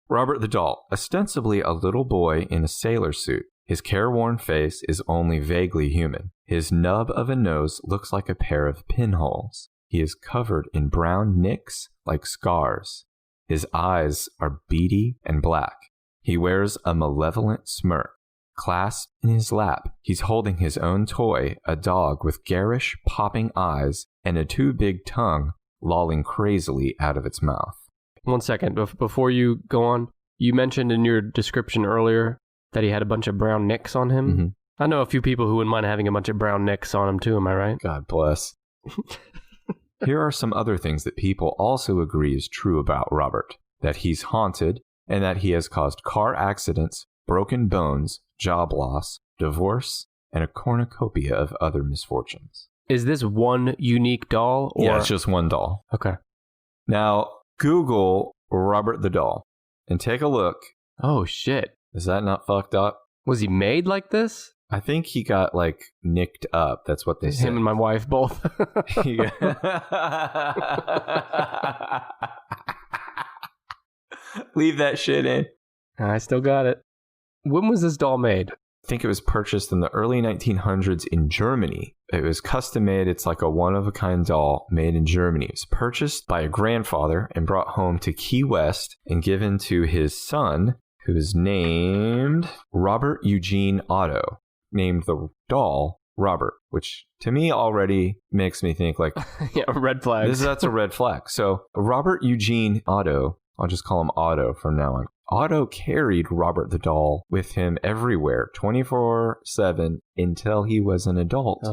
[SPEAKER 2] Robert the doll, ostensibly a little boy in a sailor suit. His careworn face is only vaguely human. His nub of a nose looks like a pair of pinholes. He is covered in brown nicks like scars. His eyes are beady and black. He wears a malevolent smirk. Clasped in his lap, he's holding his own toy, a dog with garish, popping eyes and a too big tongue lolling crazily out of its mouth.
[SPEAKER 1] 1 second, before you go on, you mentioned in your description earlier that he had a bunch of brown nicks on him.
[SPEAKER 2] Mm-hmm.
[SPEAKER 1] I know a few people who wouldn't mind having a bunch of brown nicks on him too, am I right?
[SPEAKER 2] God bless. Here are some other things that people also agree is true about Robert. That he's haunted, and that he has caused car accidents, broken bones, job loss, divorce, and a cornucopia of other misfortunes.
[SPEAKER 1] Is this one unique doll? Or...
[SPEAKER 2] Yeah, it's just one doll.
[SPEAKER 1] Okay.
[SPEAKER 2] Now, Google Robert the doll and take a look.
[SPEAKER 1] Oh, shit.
[SPEAKER 2] Is that not fucked up?
[SPEAKER 1] Was he made like this?
[SPEAKER 2] I think he got, like, nicked up. That's what they said.
[SPEAKER 1] Him and my wife both.
[SPEAKER 2] Leave that shit in.
[SPEAKER 1] I still got it. When was this doll made?
[SPEAKER 2] I think it was purchased in the early 1900s in Germany. It was custom made. It's like a one-of-a-kind doll made in Germany. It was purchased by a grandfather and brought home to Key West and given to his son, who is named Robert Eugene Otto. Named the doll Robert, which to me already makes me think like...
[SPEAKER 1] yeah, red flag.
[SPEAKER 2] That's a red flag. So Robert Eugene Otto, I'll just call him Otto from now on. Otto carried Robert the doll with him everywhere, 24/7, until he was an adult,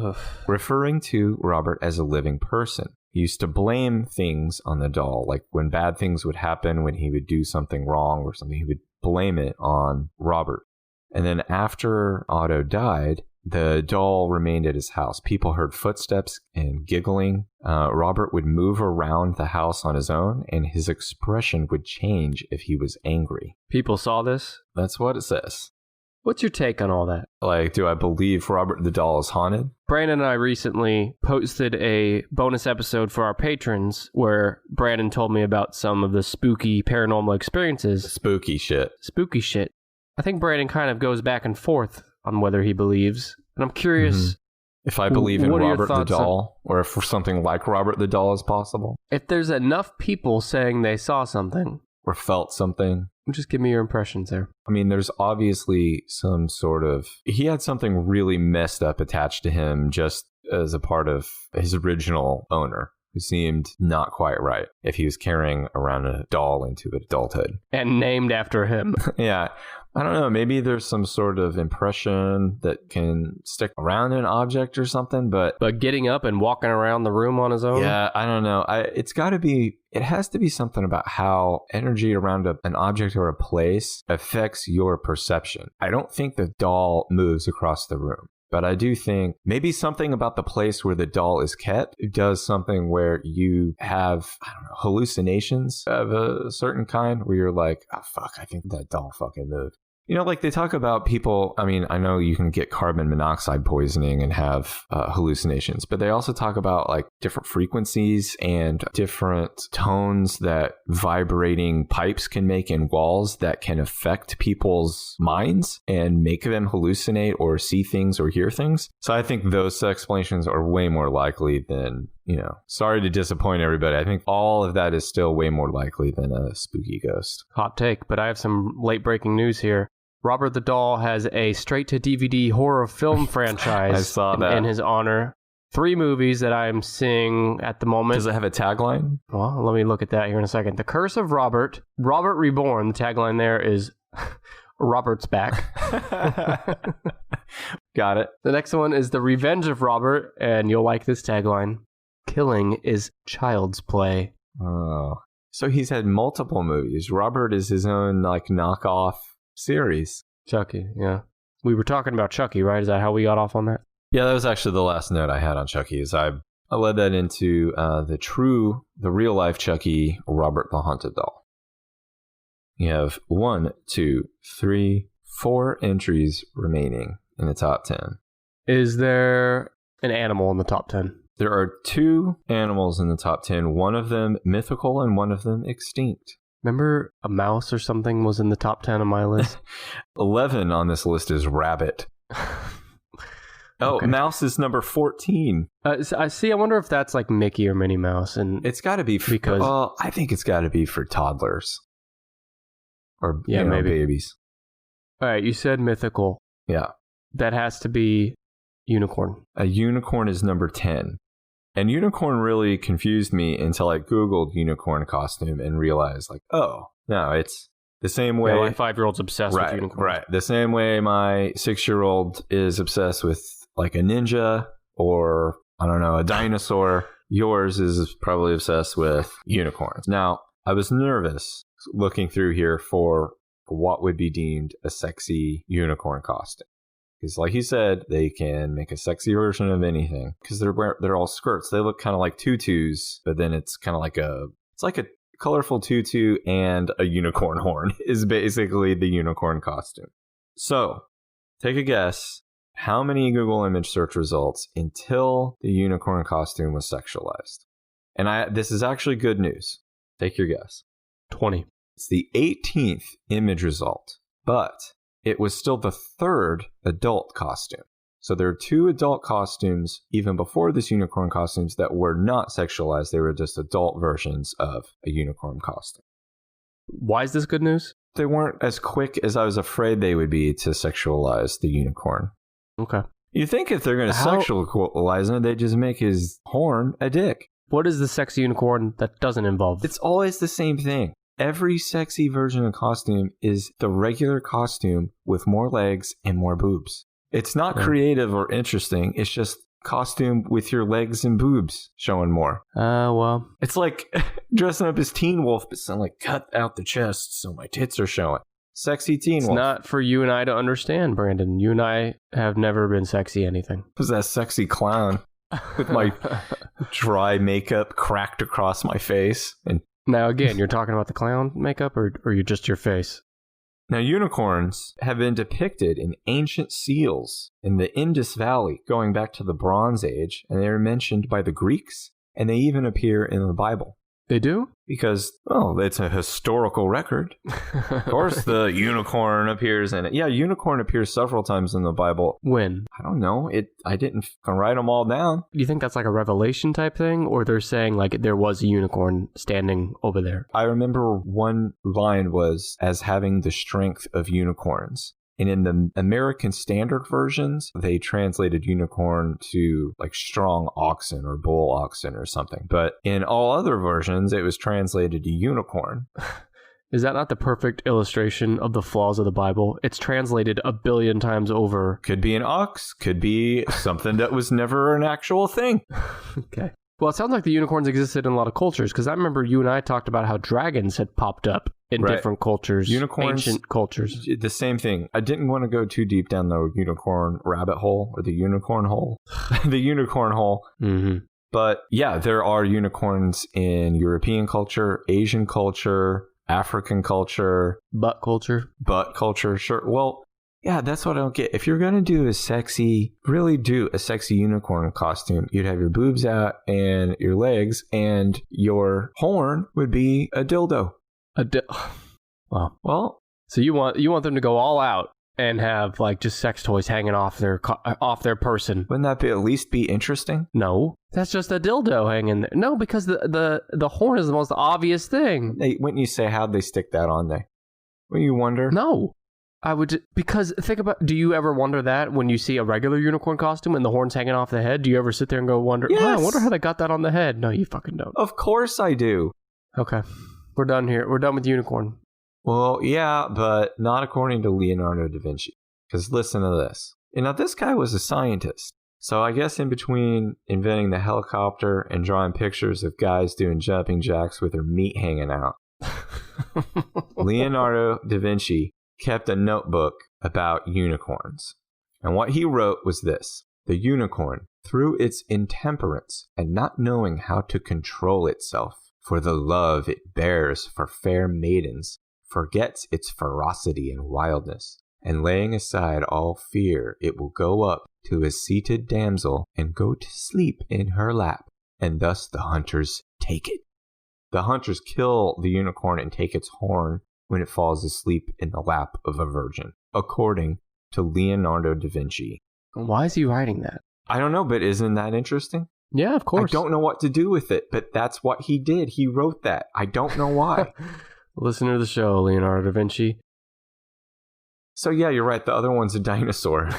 [SPEAKER 2] referring to Robert as a living person. He used to blame things on the doll, like when bad things would happen, when he would do something wrong or something, he would blame it on Robert. And then after Otto died, the doll remained at his house. People heard footsteps and giggling. Robert would move around the house on his own, and his expression would change if he was angry.
[SPEAKER 1] People saw this?
[SPEAKER 2] That's what it says.
[SPEAKER 1] What's your take on all that?
[SPEAKER 2] Like, do I believe Robert the doll is haunted?
[SPEAKER 1] Brandon and I recently posted a bonus episode for our patrons where Brandon told me about some of the spooky paranormal experiences.
[SPEAKER 2] Spooky shit.
[SPEAKER 1] Spooky shit. I think Brandon kind of goes back and forth on whether he believes. And I'm curious...
[SPEAKER 2] If I believe in Robert the doll, or if something like Robert the doll is possible.
[SPEAKER 1] If there's enough people saying they saw something.
[SPEAKER 2] Or felt something.
[SPEAKER 1] Just give me your impressions there.
[SPEAKER 2] I mean, there's obviously some sort of... He had something really messed up attached to him just as a part of his original owner, who seemed not quite right if he was carrying around a doll into adulthood.
[SPEAKER 1] And named after him.
[SPEAKER 2] Yeah. I don't know, maybe there's some sort of impression that can stick around an object or something, but
[SPEAKER 1] getting up and walking around the room on his own?
[SPEAKER 2] Yeah, I don't know. It has to be something about how energy around an object or a place affects your perception. I don't think the doll moves across the room. But I do think maybe something about the place where the doll is kept does something where you have, I don't know, hallucinations of a certain kind where you're like, oh, fuck, I think that doll fucking moved. You know, like they talk about people, I mean, I know you can get carbon monoxide poisoning and have hallucinations, but they also talk about like different frequencies and different tones that vibrating pipes can make in walls that can affect people's minds and make them hallucinate or see things or hear things. So I think those explanations are way more likely than, you know, sorry to disappoint everybody. I think all of that is still way more likely than a spooky ghost.
[SPEAKER 1] Hot take, but I have some late breaking news here. Robert the Doll has a straight-to-DVD horror film franchise
[SPEAKER 2] I saw that.
[SPEAKER 1] in his honor. 3 movies that I'm seeing at the moment.
[SPEAKER 2] Does it have a tagline?
[SPEAKER 1] Well, let me look at that here in a second. The Curse of Robert, Robert Reborn. The tagline there is Robert's back.
[SPEAKER 2] Got it.
[SPEAKER 1] The next one is The Revenge of Robert, and you'll like this tagline. Killing is child's play.
[SPEAKER 2] Oh. So he's had multiple movies. Robert is his own, like, knockoff series.
[SPEAKER 1] Chucky, yeah. We were talking about Chucky, right? Is that how we got off on that?
[SPEAKER 2] Yeah, that was actually the last note I had on Chucky. Is I led that into the real life Chucky, Robert the Haunted Doll. You have 1, 2, 3, 4 entries remaining in the top 10.
[SPEAKER 1] Is there an animal in the top 10?
[SPEAKER 2] There are 2 animals in the top 10. One of them mythical and one of them extinct.
[SPEAKER 1] Remember a mouse or something was in the top 10 on my list?
[SPEAKER 2] 11 on this list is rabbit. Okay. Mouse is number 14.
[SPEAKER 1] I see. I wonder if that's like Mickey or Minnie Mouse, and
[SPEAKER 2] it's got to be because I think it's got to be for toddlers or maybe babies.
[SPEAKER 1] All right, you said mythical.
[SPEAKER 2] Yeah,
[SPEAKER 1] that has to be unicorn.
[SPEAKER 2] A unicorn is number 10, and unicorn really confused me until I googled unicorn costume and realized, like, oh no, it's the same way.
[SPEAKER 1] My 5-year-old's obsessed with unicorns.
[SPEAKER 2] Right, the same way my 6-year-old is obsessed with like a ninja or, I don't know, a dinosaur. Yours is probably obsessed with unicorns. Now, I was nervous looking through here for what would be deemed a sexy unicorn costume. Because like you said, they can make a sexy version of anything. Because they're all skirts. They look kind of like tutus, but then it's kind of like a colorful tutu and a unicorn horn is basically the unicorn costume. So, take a guess. How many Google image search results until the unicorn costume was sexualized? And this is actually good news. Take your guess.
[SPEAKER 1] 20.
[SPEAKER 2] It's the 18th image result, but it was still the 3rd adult costume. So there are 2 adult costumes, even before this unicorn costumes, that were not sexualized. They were just adult versions of a unicorn costume.
[SPEAKER 1] Why is this good news?
[SPEAKER 2] They weren't as quick as I was afraid they would be to sexualize the unicorn.
[SPEAKER 1] Okay.
[SPEAKER 2] You think if they're going to sexualize him, they just make his horn a dick.
[SPEAKER 1] What is the sexy unicorn that doesn't involve?
[SPEAKER 2] It's always the same thing. Every sexy version of costume is the regular costume with more legs and more boobs. It's not creative or interesting. It's just costume with your legs and boobs showing more.
[SPEAKER 1] Well.
[SPEAKER 2] It's like dressing up as Teen Wolf, but something like cut out the chest so my tits are showing. Sexy Teen Wolf.
[SPEAKER 1] It's not for you and I to understand, Brandon. You and I have never been sexy anything.
[SPEAKER 2] Who's that sexy clown with my dry makeup cracked across my face? And
[SPEAKER 1] now, again, you're talking about the clown makeup or you just your face?
[SPEAKER 2] Now, unicorns have been depicted in ancient seals in the Indus Valley going back to the Bronze Age, and they are mentioned by the Greeks, and they even appear in the Bible.
[SPEAKER 1] They do?
[SPEAKER 2] Because, well, it's a historical record. Of course, the unicorn appears in it. Yeah, unicorn appears several times in the Bible.
[SPEAKER 1] When?
[SPEAKER 2] I don't know. I didn't write them all down.
[SPEAKER 1] Do you think that's like a revelation type thing? Or they're saying like there was a unicorn standing over there?
[SPEAKER 2] I remember one line was as having the strength of unicorns. And in the American Standard versions, they translated unicorn to like strong oxen or bull oxen or something. But in all other versions, it was translated to unicorn.
[SPEAKER 1] Is that not the perfect illustration of the flaws of the Bible? It's translated 1 billion times over.
[SPEAKER 2] Could be an ox, could be something that was never an actual thing.
[SPEAKER 1] Okay. Well, it sounds like the unicorns existed in a lot of cultures, because I remember you and I talked about how dragons had popped up in different cultures,
[SPEAKER 2] unicorns,
[SPEAKER 1] ancient cultures.
[SPEAKER 2] The same thing. I didn't want to go too deep down the unicorn rabbit hole or the unicorn hole. The unicorn hole.
[SPEAKER 1] Mm-hmm.
[SPEAKER 2] But yeah, there are unicorns in European culture, Asian culture, African culture.
[SPEAKER 1] Butt culture,
[SPEAKER 2] sure. Well, yeah, that's what I don't get. If you're going to do a sexy unicorn costume, you'd have your boobs out and your legs, and your horn would be a dildo.
[SPEAKER 1] Wow.
[SPEAKER 2] Well,
[SPEAKER 1] so you want them to go all out and have like just sex toys hanging off their person.
[SPEAKER 2] Wouldn't that at least be interesting?
[SPEAKER 1] No, that's just a dildo hanging there. No, because the horn is the most obvious thing.
[SPEAKER 2] Wouldn't you say how'd they stick that on there? Wouldn't you wonder?
[SPEAKER 1] No. I would, because think about, do you ever wonder that when you see a regular unicorn costume and the horn's hanging off the head? Do you ever sit there and go wonder,
[SPEAKER 2] yes.
[SPEAKER 1] I wonder how they got that on the head? No, you fucking don't.
[SPEAKER 2] Of course I do.
[SPEAKER 1] Okay. We're done here. We're done with unicorn.
[SPEAKER 2] Well, yeah, but not according to Leonardo da Vinci. Because listen to this. Now, this guy was a scientist. So I guess in between inventing the helicopter and drawing pictures of guys doing jumping jacks with their meat hanging out, Leonardo da Vinci kept a notebook about unicorns. And what he wrote was this: the unicorn, through its intemperance and not knowing how to control itself, for the love it bears for fair maidens, forgets its ferocity and wildness, and laying aside all fear, it will go up to a seated damsel and go to sleep in her lap, and thus the hunters take it. The hunters kill the unicorn and take its horn when it falls asleep in the lap of a virgin, according to Leonardo da Vinci.
[SPEAKER 1] Why is he writing that?
[SPEAKER 2] I don't know, but isn't that interesting?
[SPEAKER 1] Yeah, of course.
[SPEAKER 2] I don't know what to do with it, but that's what he did. He wrote that. I don't know why.
[SPEAKER 1] Listener of the show, Leonardo da Vinci.
[SPEAKER 2] So yeah, you're right. The other one's a dinosaur.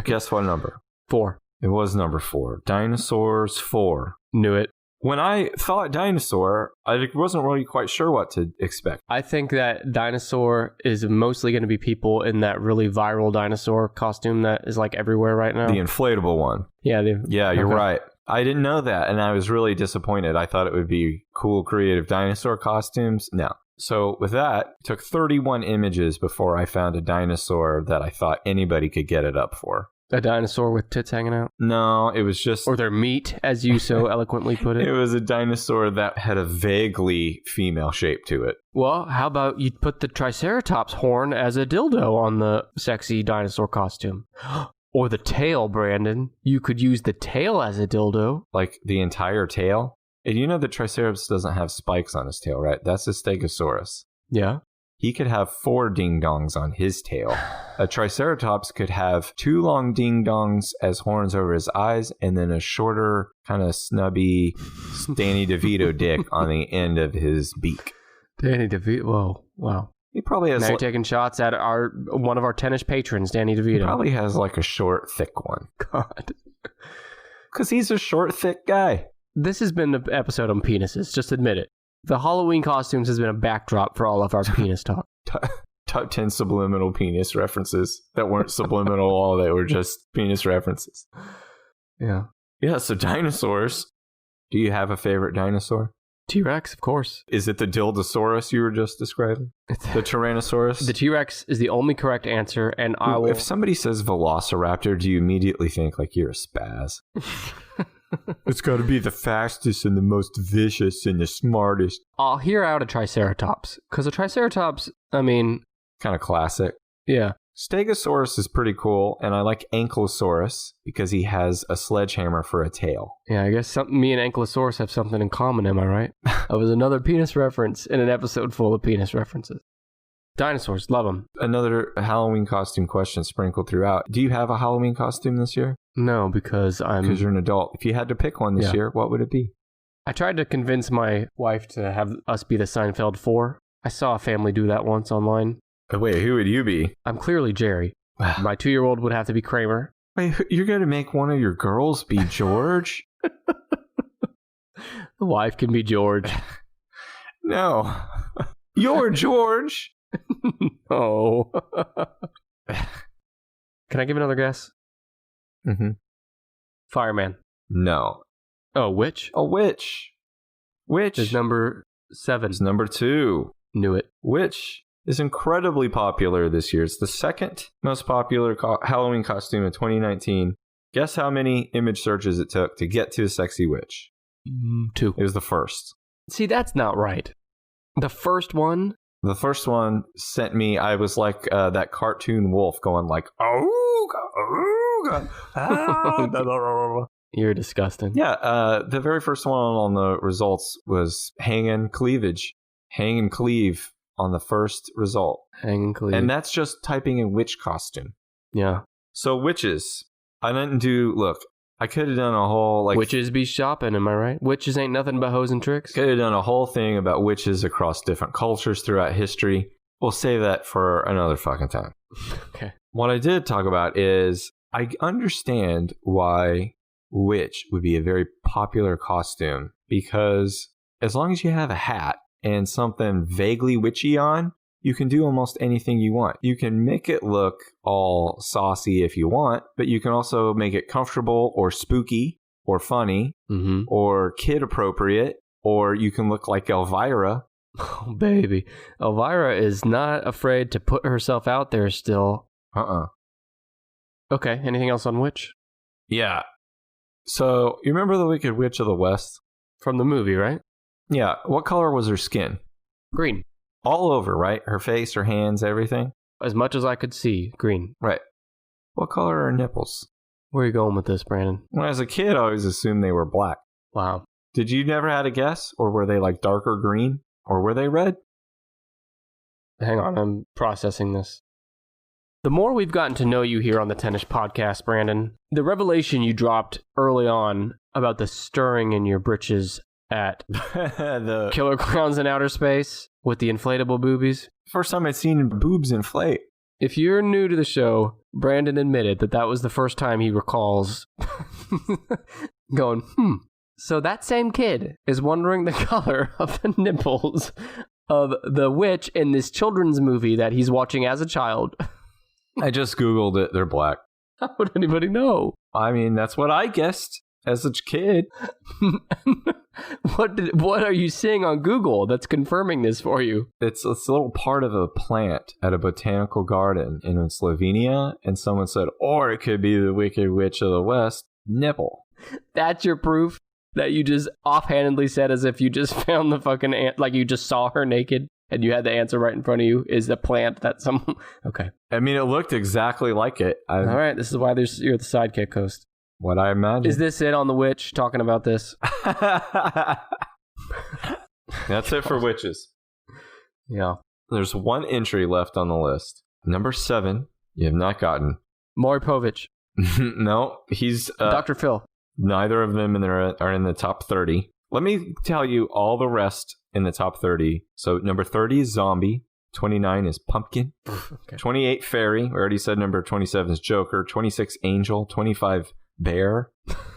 [SPEAKER 2] Guess what number?
[SPEAKER 1] 4.
[SPEAKER 2] It was number 4. Dinosaurs 4.
[SPEAKER 1] Knew it.
[SPEAKER 2] When I thought dinosaur, I wasn't really quite sure what to expect.
[SPEAKER 1] I think that dinosaur is mostly going to be people in that really viral dinosaur costume that is like everywhere right now.
[SPEAKER 2] The inflatable one.
[SPEAKER 1] Yeah.
[SPEAKER 2] Yeah, you're right. I didn't know that, and I was really disappointed. I thought it would be cool, creative dinosaur costumes. No. So with that, it took 31 images before I found a dinosaur that I thought anybody could get it up for.
[SPEAKER 1] A dinosaur with tits hanging out?
[SPEAKER 2] No, it was just...
[SPEAKER 1] Or their meat, as you so eloquently put it.
[SPEAKER 2] It was a dinosaur that had a vaguely female shape to it.
[SPEAKER 1] Well, how about you put the Triceratops horn as a dildo on the sexy dinosaur costume? Or the tail, Brandon. You could use the tail as a dildo.
[SPEAKER 2] Like the entire tail? And you know the Triceratops doesn't have spikes on his tail, right? That's a Stegosaurus.
[SPEAKER 1] Yeah.
[SPEAKER 2] He could have 4 ding-dongs on his tail. A Triceratops could have 2 long ding-dongs as horns over his eyes, and then a shorter, kind of snubby Danny DeVito dick on the end of his beak.
[SPEAKER 1] Danny DeVito? Whoa, wow.
[SPEAKER 2] He probably has...
[SPEAKER 1] Now you're taking shots at one of our tennis patrons, Danny DeVito.
[SPEAKER 2] He probably has like a short, thick one.
[SPEAKER 1] God.
[SPEAKER 2] Because he's a short, thick guy.
[SPEAKER 1] This has been an episode on penises, just admit it. The Halloween costumes has been a backdrop for all of our penis talk.
[SPEAKER 2] Top 10 subliminal penis references that weren't subliminal, all they were just penis references.
[SPEAKER 1] Yeah.
[SPEAKER 2] Yeah, so dinosaurs. Do you have a favorite dinosaur?
[SPEAKER 1] T-Rex, of course.
[SPEAKER 2] Is it the Dildosaurus you were just describing? The Tyrannosaurus?
[SPEAKER 1] The T-Rex is the only correct answer, and I will...
[SPEAKER 2] If somebody says Velociraptor, do you immediately think like you're a spaz? It's got to be the fastest and the most vicious and the smartest.
[SPEAKER 1] I'll hear out a Triceratops, because a Triceratops, I mean...
[SPEAKER 2] Kind of classic.
[SPEAKER 1] Yeah.
[SPEAKER 2] Stegosaurus is pretty cool, and I like Ankylosaurus because he has a sledgehammer for a tail.
[SPEAKER 1] Yeah, I guess me and Ankylosaurus have something in common, am I right? That was another penis reference in an episode full of penis references. Dinosaurs, love them.
[SPEAKER 2] Another Halloween costume question sprinkled throughout. Do you have a Halloween costume this year?
[SPEAKER 1] No, because
[SPEAKER 2] you're an adult. If you had to pick one this year, what would it be?
[SPEAKER 1] I tried to convince my wife to have us be the Seinfeld 4. I saw a family do that once online.
[SPEAKER 2] Wait, who would you be?
[SPEAKER 1] I'm clearly Jerry. My 2-year-old would have to be Kramer.
[SPEAKER 2] Wait, you're going to make one of your girls be George?
[SPEAKER 1] The wife can be George.
[SPEAKER 2] No. You're George.
[SPEAKER 1] No. Can I give another guess?
[SPEAKER 2] Mm-hmm.
[SPEAKER 1] Fireman.
[SPEAKER 2] No.
[SPEAKER 1] Oh, witch?
[SPEAKER 2] A witch. Witch
[SPEAKER 1] is number 7.
[SPEAKER 2] It's number 2.
[SPEAKER 1] Knew it.
[SPEAKER 2] Witch is incredibly popular this year. It's the second most popular Halloween costume in 2019. Guess how many image searches it took to get to a sexy witch?
[SPEAKER 1] 2.
[SPEAKER 2] It was the first.
[SPEAKER 1] See, that's not right. The first one?
[SPEAKER 2] The first one sent me, I was like that cartoon wolf going like, oh, ah.
[SPEAKER 1] You're disgusting.
[SPEAKER 2] Yeah, the very first one on the results was hang and cleavage. Hang and cleave on the first result.
[SPEAKER 1] Hang and cleave.
[SPEAKER 2] And that's just typing in witch costume.
[SPEAKER 1] Yeah.
[SPEAKER 2] So witches. I didn't do, look, I could have done a whole like...
[SPEAKER 1] Witches be shopping, am I right? Witches ain't nothing but hoes and tricks.
[SPEAKER 2] Could have done a whole thing about witches across different cultures throughout history. We'll save that for another fucking time.
[SPEAKER 1] Okay.
[SPEAKER 2] What I did talk about is I understand why witch would be a very popular costume, because as long as you have a hat and something vaguely witchy on, you can do almost anything you want. You can make it look all saucy if you want, but you can also make it comfortable or spooky or funny or kid appropriate, or you can look like Elvira.
[SPEAKER 1] Oh, baby. Elvira is not afraid to put herself out there still. Okay, anything else on witch?
[SPEAKER 2] Yeah. So, you remember the Wicked Witch of the West?
[SPEAKER 1] From the movie, right?
[SPEAKER 2] Yeah. What color was her skin?
[SPEAKER 1] Green.
[SPEAKER 2] All over, right? Her face, her hands, everything?
[SPEAKER 1] As much as I could see, green.
[SPEAKER 2] Right. What color are her nipples?
[SPEAKER 1] Where are you going with this, Brandon?
[SPEAKER 2] When I was a kid, I always assumed they were black.
[SPEAKER 1] Wow.
[SPEAKER 2] Did you never had a guess? Or were they like darker green? Or were they red?
[SPEAKER 1] Hang on, I'm processing this. The more we've gotten to know you here on the Tennis Podcast, Brandon, the revelation you dropped early on about the stirring in your britches at the Killer Clowns in Outer Space with the inflatable boobies.
[SPEAKER 2] First time I'd seen boobs inflate.
[SPEAKER 1] If you're new to the show, Brandon admitted that was the first time he recalls going, So that same kid is wondering the color of the nipples of the witch in this children's movie that he's watching as a child.
[SPEAKER 2] I just Googled it. They're black.
[SPEAKER 1] How would anybody know?
[SPEAKER 2] I mean, that's what I guessed as a kid.
[SPEAKER 1] What are you seeing on Google that's confirming this for you?
[SPEAKER 2] It's a little part of a plant at a botanical garden in Slovenia, and someone said, or it could be the Wicked Witch of the West nipple.
[SPEAKER 1] That's your proof that you just offhandedly said as if you just found the fucking like you just saw her naked and you had the answer right in front of you is the plant that some... Okay.
[SPEAKER 2] I mean, it looked exactly like it.
[SPEAKER 1] All right, this is why you're the sidekick host.
[SPEAKER 2] What I imagine.
[SPEAKER 1] Is this it on the witch talking about this?
[SPEAKER 2] That's it for witches.
[SPEAKER 1] Yeah.
[SPEAKER 2] There's one entry left on the list. Number 7, you have not gotten.
[SPEAKER 1] Maury Povich.
[SPEAKER 2] No, he's...
[SPEAKER 1] Dr. Phil.
[SPEAKER 2] Neither of them are in the top 30. Let me tell you all the rest in the top 30. So number 30 is Zombie. 29 is Pumpkin. Okay. 28 Fairy. We already said number 27 is Joker. 26 Angel. 25 Bear.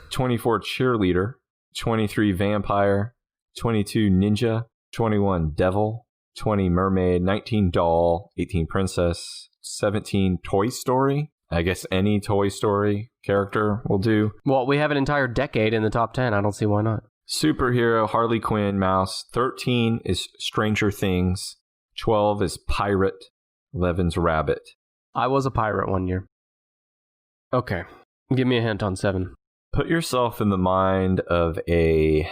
[SPEAKER 2] 24 Cheerleader. 23 Vampire. 22 Ninja. 21 Devil. 20 Mermaid. 19 Doll. 18 Princess. 17 Toy Story. I guess any Toy Story character will do.
[SPEAKER 1] Well, we have an entire decade in the top 10. I don't see why not.
[SPEAKER 2] Superhero, Harley Quinn, Mouse. 13 is Stranger Things. 12 is Pirate. 11's Rabbit.
[SPEAKER 1] I was a pirate one year. Okay. Give me a hint on 7.
[SPEAKER 2] Put yourself in the mind of a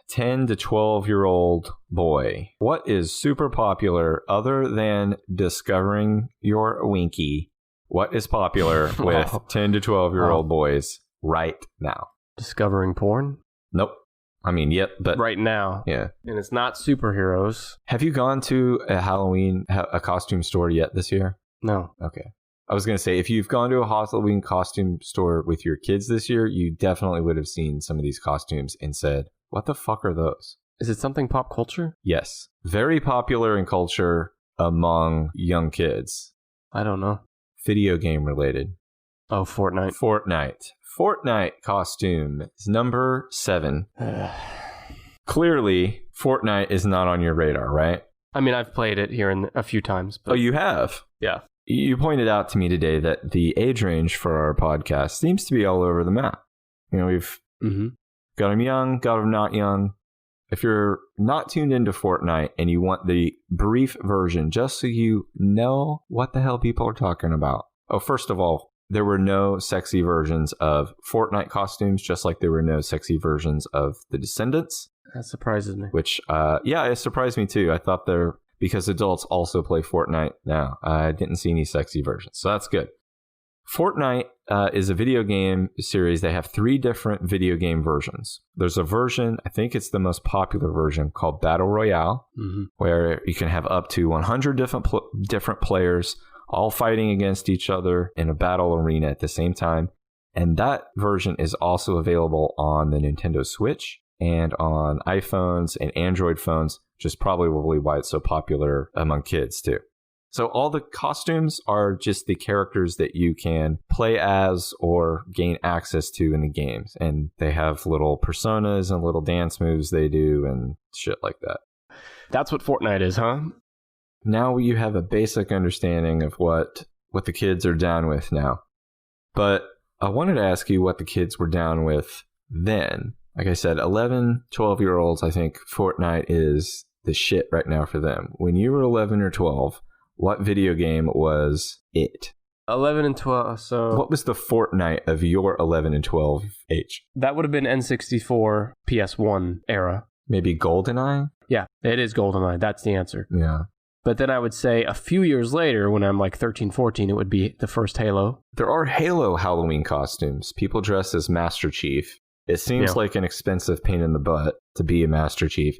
[SPEAKER 2] 10 to 12-year-old boy. What is super popular other than discovering your Winky? What is popular with 10 to 12-year-old boys right now?
[SPEAKER 1] Discovering porn?
[SPEAKER 2] Nope. I mean, yep, but...
[SPEAKER 1] Right now.
[SPEAKER 2] Yeah.
[SPEAKER 1] And it's not superheroes.
[SPEAKER 2] Have you gone to a Halloween, a costume store yet this year?
[SPEAKER 1] No.
[SPEAKER 2] Okay. I was going to say, if you've gone to a Halloween costume store with your kids this year, you definitely would have seen some of these costumes and said, what the fuck are those?
[SPEAKER 1] Is it something pop culture?
[SPEAKER 2] Yes. Very popular in culture among young kids.
[SPEAKER 1] I don't know.
[SPEAKER 2] Video game related.
[SPEAKER 1] Oh, Fortnite.
[SPEAKER 2] Fortnite costume is number 7. Clearly, Fortnite is not on your radar, right?
[SPEAKER 1] I mean, I've played it here a few times. But...
[SPEAKER 2] Oh, you have?
[SPEAKER 1] Yeah.
[SPEAKER 2] You pointed out to me today that the age range for our podcast seems to be all over the map. You know, we've got them young, got them not young. If you're not tuned into Fortnite and you want the brief version, just so you know what the hell people are talking about. Oh, first of all, there were no sexy versions of Fortnite costumes, just like there were no sexy versions of The Descendants.
[SPEAKER 1] That surprises me.
[SPEAKER 2] Which, yeah, it surprised me too. I thought because adults also play Fortnite now. I didn't see any sexy versions, so that's good. Fortnite is a video game series. They have 3 different video game versions. There's a version, I think it's the most popular version, called Battle Royale, where you can have up to 100 different players all fighting against each other in a battle arena at the same time. And that version is also available on the Nintendo Switch and on iPhones and Android phones, which is probably why it's so popular among kids too. So all the costumes are just the characters that you can play as or gain access to in the games. And they have little personas and little dance moves they do and shit like that.
[SPEAKER 1] That's what Fortnite is, huh?
[SPEAKER 2] Now you have a basic understanding of what the kids are down with now. But I wanted to ask you what the kids were down with then. Like I said, 11, 12-year-olds, I think Fortnite is the shit right now for them. When you were 11 or 12, what video game was it?
[SPEAKER 1] 11 and 12, so...
[SPEAKER 2] What was the Fortnite of your 11 and 12 age?
[SPEAKER 1] That would have been N64, PS1 era.
[SPEAKER 2] Maybe GoldenEye?
[SPEAKER 1] Yeah, it is GoldenEye. That's the answer.
[SPEAKER 2] Yeah.
[SPEAKER 1] But then I would say a few years later, when I'm like 13, 14, it would be the first Halo.
[SPEAKER 2] There are Halo Halloween costumes. People dress as Master Chief. It seems like an expensive pain in the butt to be a Master Chief.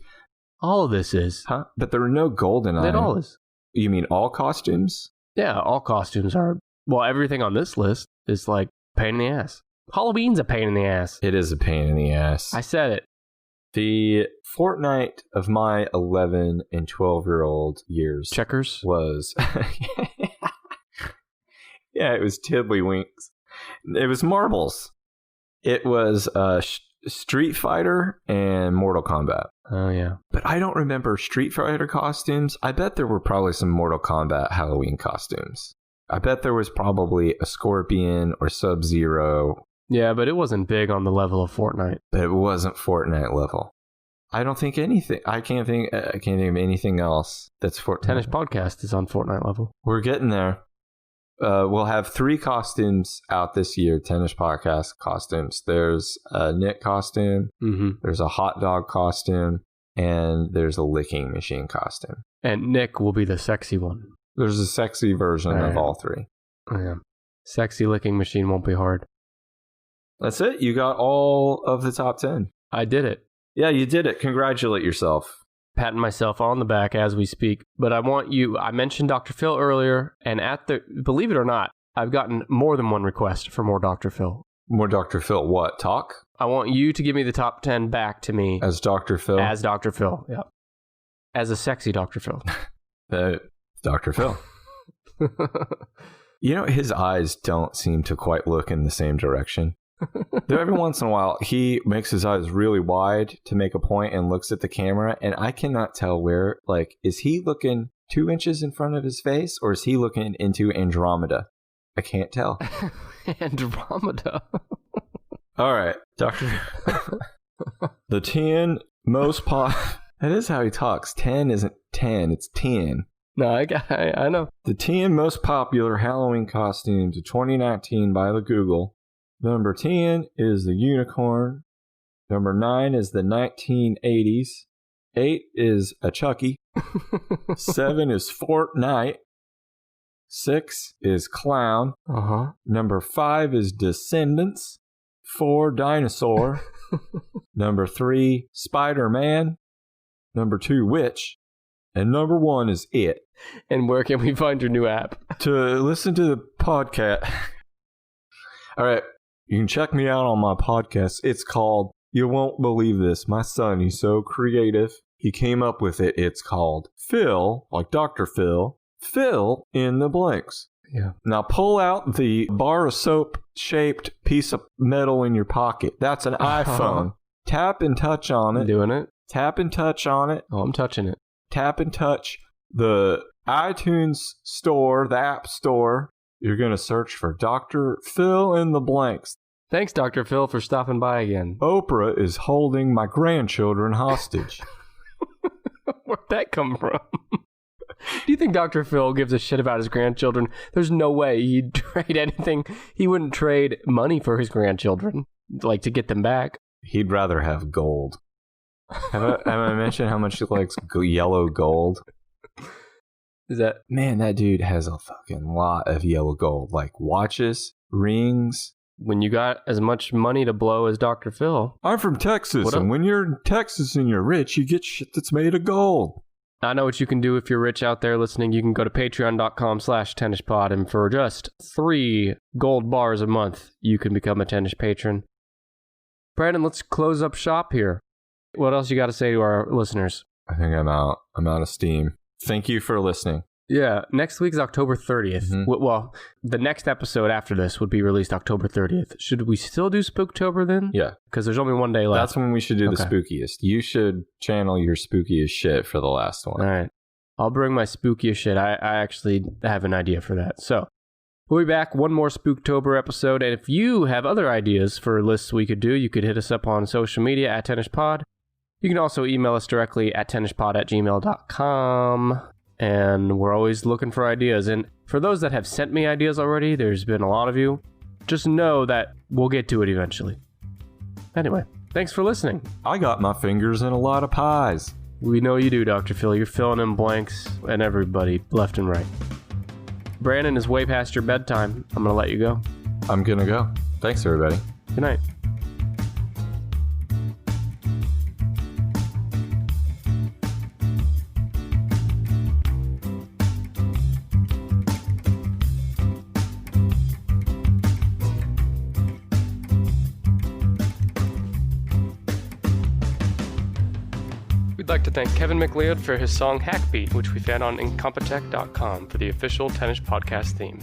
[SPEAKER 1] All of this is.
[SPEAKER 2] Huh? But there are no golden eye.
[SPEAKER 1] It all is.
[SPEAKER 2] You mean all costumes?
[SPEAKER 1] Yeah, all costumes are. Well, everything on this list is like pain in the ass. Halloween's a pain in the ass.
[SPEAKER 2] It is a pain in the ass.
[SPEAKER 1] I said it.
[SPEAKER 2] The fortnight of my 11 and 12-year-old years.
[SPEAKER 1] Checkers?
[SPEAKER 2] Was. Yeah, it was Tiddlywinks. It was marbles. It was Street Fighter and Mortal Kombat.
[SPEAKER 1] Oh, yeah.
[SPEAKER 2] But I don't remember Street Fighter costumes. I bet there were probably some Mortal Kombat Halloween costumes. I bet there was probably a Scorpion or Sub-Zero.
[SPEAKER 1] Yeah, but it wasn't big on the level of Fortnite.
[SPEAKER 2] But it wasn't Fortnite level. I don't think anything. I can't think of anything else that's Fortnite.
[SPEAKER 1] Tennis Podcast is on Fortnite level.
[SPEAKER 2] We're getting there. We'll have 3 costumes out this year. Tennis Podcast costumes. There's a knit costume.
[SPEAKER 1] Mm-hmm.
[SPEAKER 2] There's a hot dog costume, and there's a licking machine costume.
[SPEAKER 1] And Nick will be the sexy one.
[SPEAKER 2] There's a sexy version of all 3.
[SPEAKER 1] Yeah. Sexy licking machine won't be hard.
[SPEAKER 2] That's it. You got all of the top 10.
[SPEAKER 1] I did it.
[SPEAKER 2] Yeah, you did it. Congratulate yourself.
[SPEAKER 1] Patting myself on the back as we speak. But I want you, I mentioned Dr. Phil earlier, and believe it or not, I've gotten more than one request for more Dr. Phil.
[SPEAKER 2] More Dr. Phil. What? Talk?
[SPEAKER 1] I want you to give me the top 10 back to me.
[SPEAKER 2] As Dr. Phil?
[SPEAKER 1] As Dr. Phil, yeah. As a sexy Dr. Phil.
[SPEAKER 2] Dr. Phil. You know, his eyes don't seem to quite look in the same direction. Every once in a while, he makes his eyes really wide to make a point and looks at the camera, and I cannot tell where, like, is he looking 2 inches in front of his face, or is he looking into Andromeda? I can't tell.
[SPEAKER 1] Andromeda.
[SPEAKER 2] All right, Doctor. The 10 most That is how he talks. 10 isn't 10, it's 10.
[SPEAKER 1] No, I know.
[SPEAKER 2] The 10 most popular Halloween costumes of 2019 by the Google. Number 10 is the unicorn. Number 9 is the 1980s. 8 is a Chucky. 7 is Fortnite. 6 is clown. Number 5 is Descendants. 4, dinosaur. Number 3, Spider-Man. Number 2, witch. And number 1 is it.
[SPEAKER 1] And where can we find your new app?
[SPEAKER 2] To listen to the podcast. All right. You can check me out on my podcast. It's called, you won't believe this. My son, he's so creative. He came up with it. It's called Phil, like Dr. Phil, Fill in the Blanks.
[SPEAKER 1] Yeah.
[SPEAKER 2] Now pull out the bar of soap shaped piece of metal in your pocket. That's an iPhone. Tap and touch on it.
[SPEAKER 1] Doing it.
[SPEAKER 2] Tap and touch on it.
[SPEAKER 1] Oh, I'm touching it.
[SPEAKER 2] Tap and touch the iTunes store, the App Store. You're going to search for Dr. Phil in the Blanks.
[SPEAKER 1] Thanks, Dr. Phil, for stopping by again.
[SPEAKER 2] Oprah is holding my grandchildren hostage.
[SPEAKER 1] Where'd that come from? Do you think Dr. Phil gives a shit about his grandchildren? There's no way he'd trade anything. He wouldn't trade money for his grandchildren, like to get them back.
[SPEAKER 2] He'd rather have gold. Have I mentioned how much he likes yellow gold?
[SPEAKER 1] Is that...
[SPEAKER 2] Man, that dude has a fucking lot of yellow gold. Like watches, rings.
[SPEAKER 1] When you got as much money to blow as Dr. Phil.
[SPEAKER 2] I'm from Texas, and when you're in Texas and you're rich, you get shit that's made of gold.
[SPEAKER 1] I know what you can do if you're rich out there listening. You can go to patreon.com/tennispod, and for just 3 gold bars a month, you can become a tennis patron. Brandon, let's close up shop here. What else you got to say to our listeners?
[SPEAKER 2] I think I'm out. I'm out of steam. Thank you for listening.
[SPEAKER 1] Yeah, next week's October 30th. Mm-hmm. Well, the next episode after this would be released October 30th. Should we still do Spooktober then?
[SPEAKER 2] Yeah.
[SPEAKER 1] Because there's only one day left.
[SPEAKER 2] That's when we should do the spookiest. You should channel your spookiest shit for the last one.
[SPEAKER 1] All right. I'll bring my spookiest shit. I actually have an idea for that. So, we'll be back. One more Spooktober episode. And if you have other ideas for lists we could do, you could hit us up on social media at TennisPod. You can also email us directly at tennispod@gmail.com. And we're always looking for ideas. And for those that have sent me ideas already, there's been a lot of you. Just know that we'll get to it eventually. Anyway, thanks for listening.
[SPEAKER 2] I got my fingers in a lot of pies.
[SPEAKER 1] We know you do, Dr. Phil. You're filling in blanks and everybody left and right. Brandon is way past your bedtime. I'm going to let you go.
[SPEAKER 2] I'm going to go. Thanks, everybody.
[SPEAKER 1] Good night. We'd like to thank Kevin MacLeod for his song Hackbeat, which we found on incompetech.com for the official Tennis Podcast theme.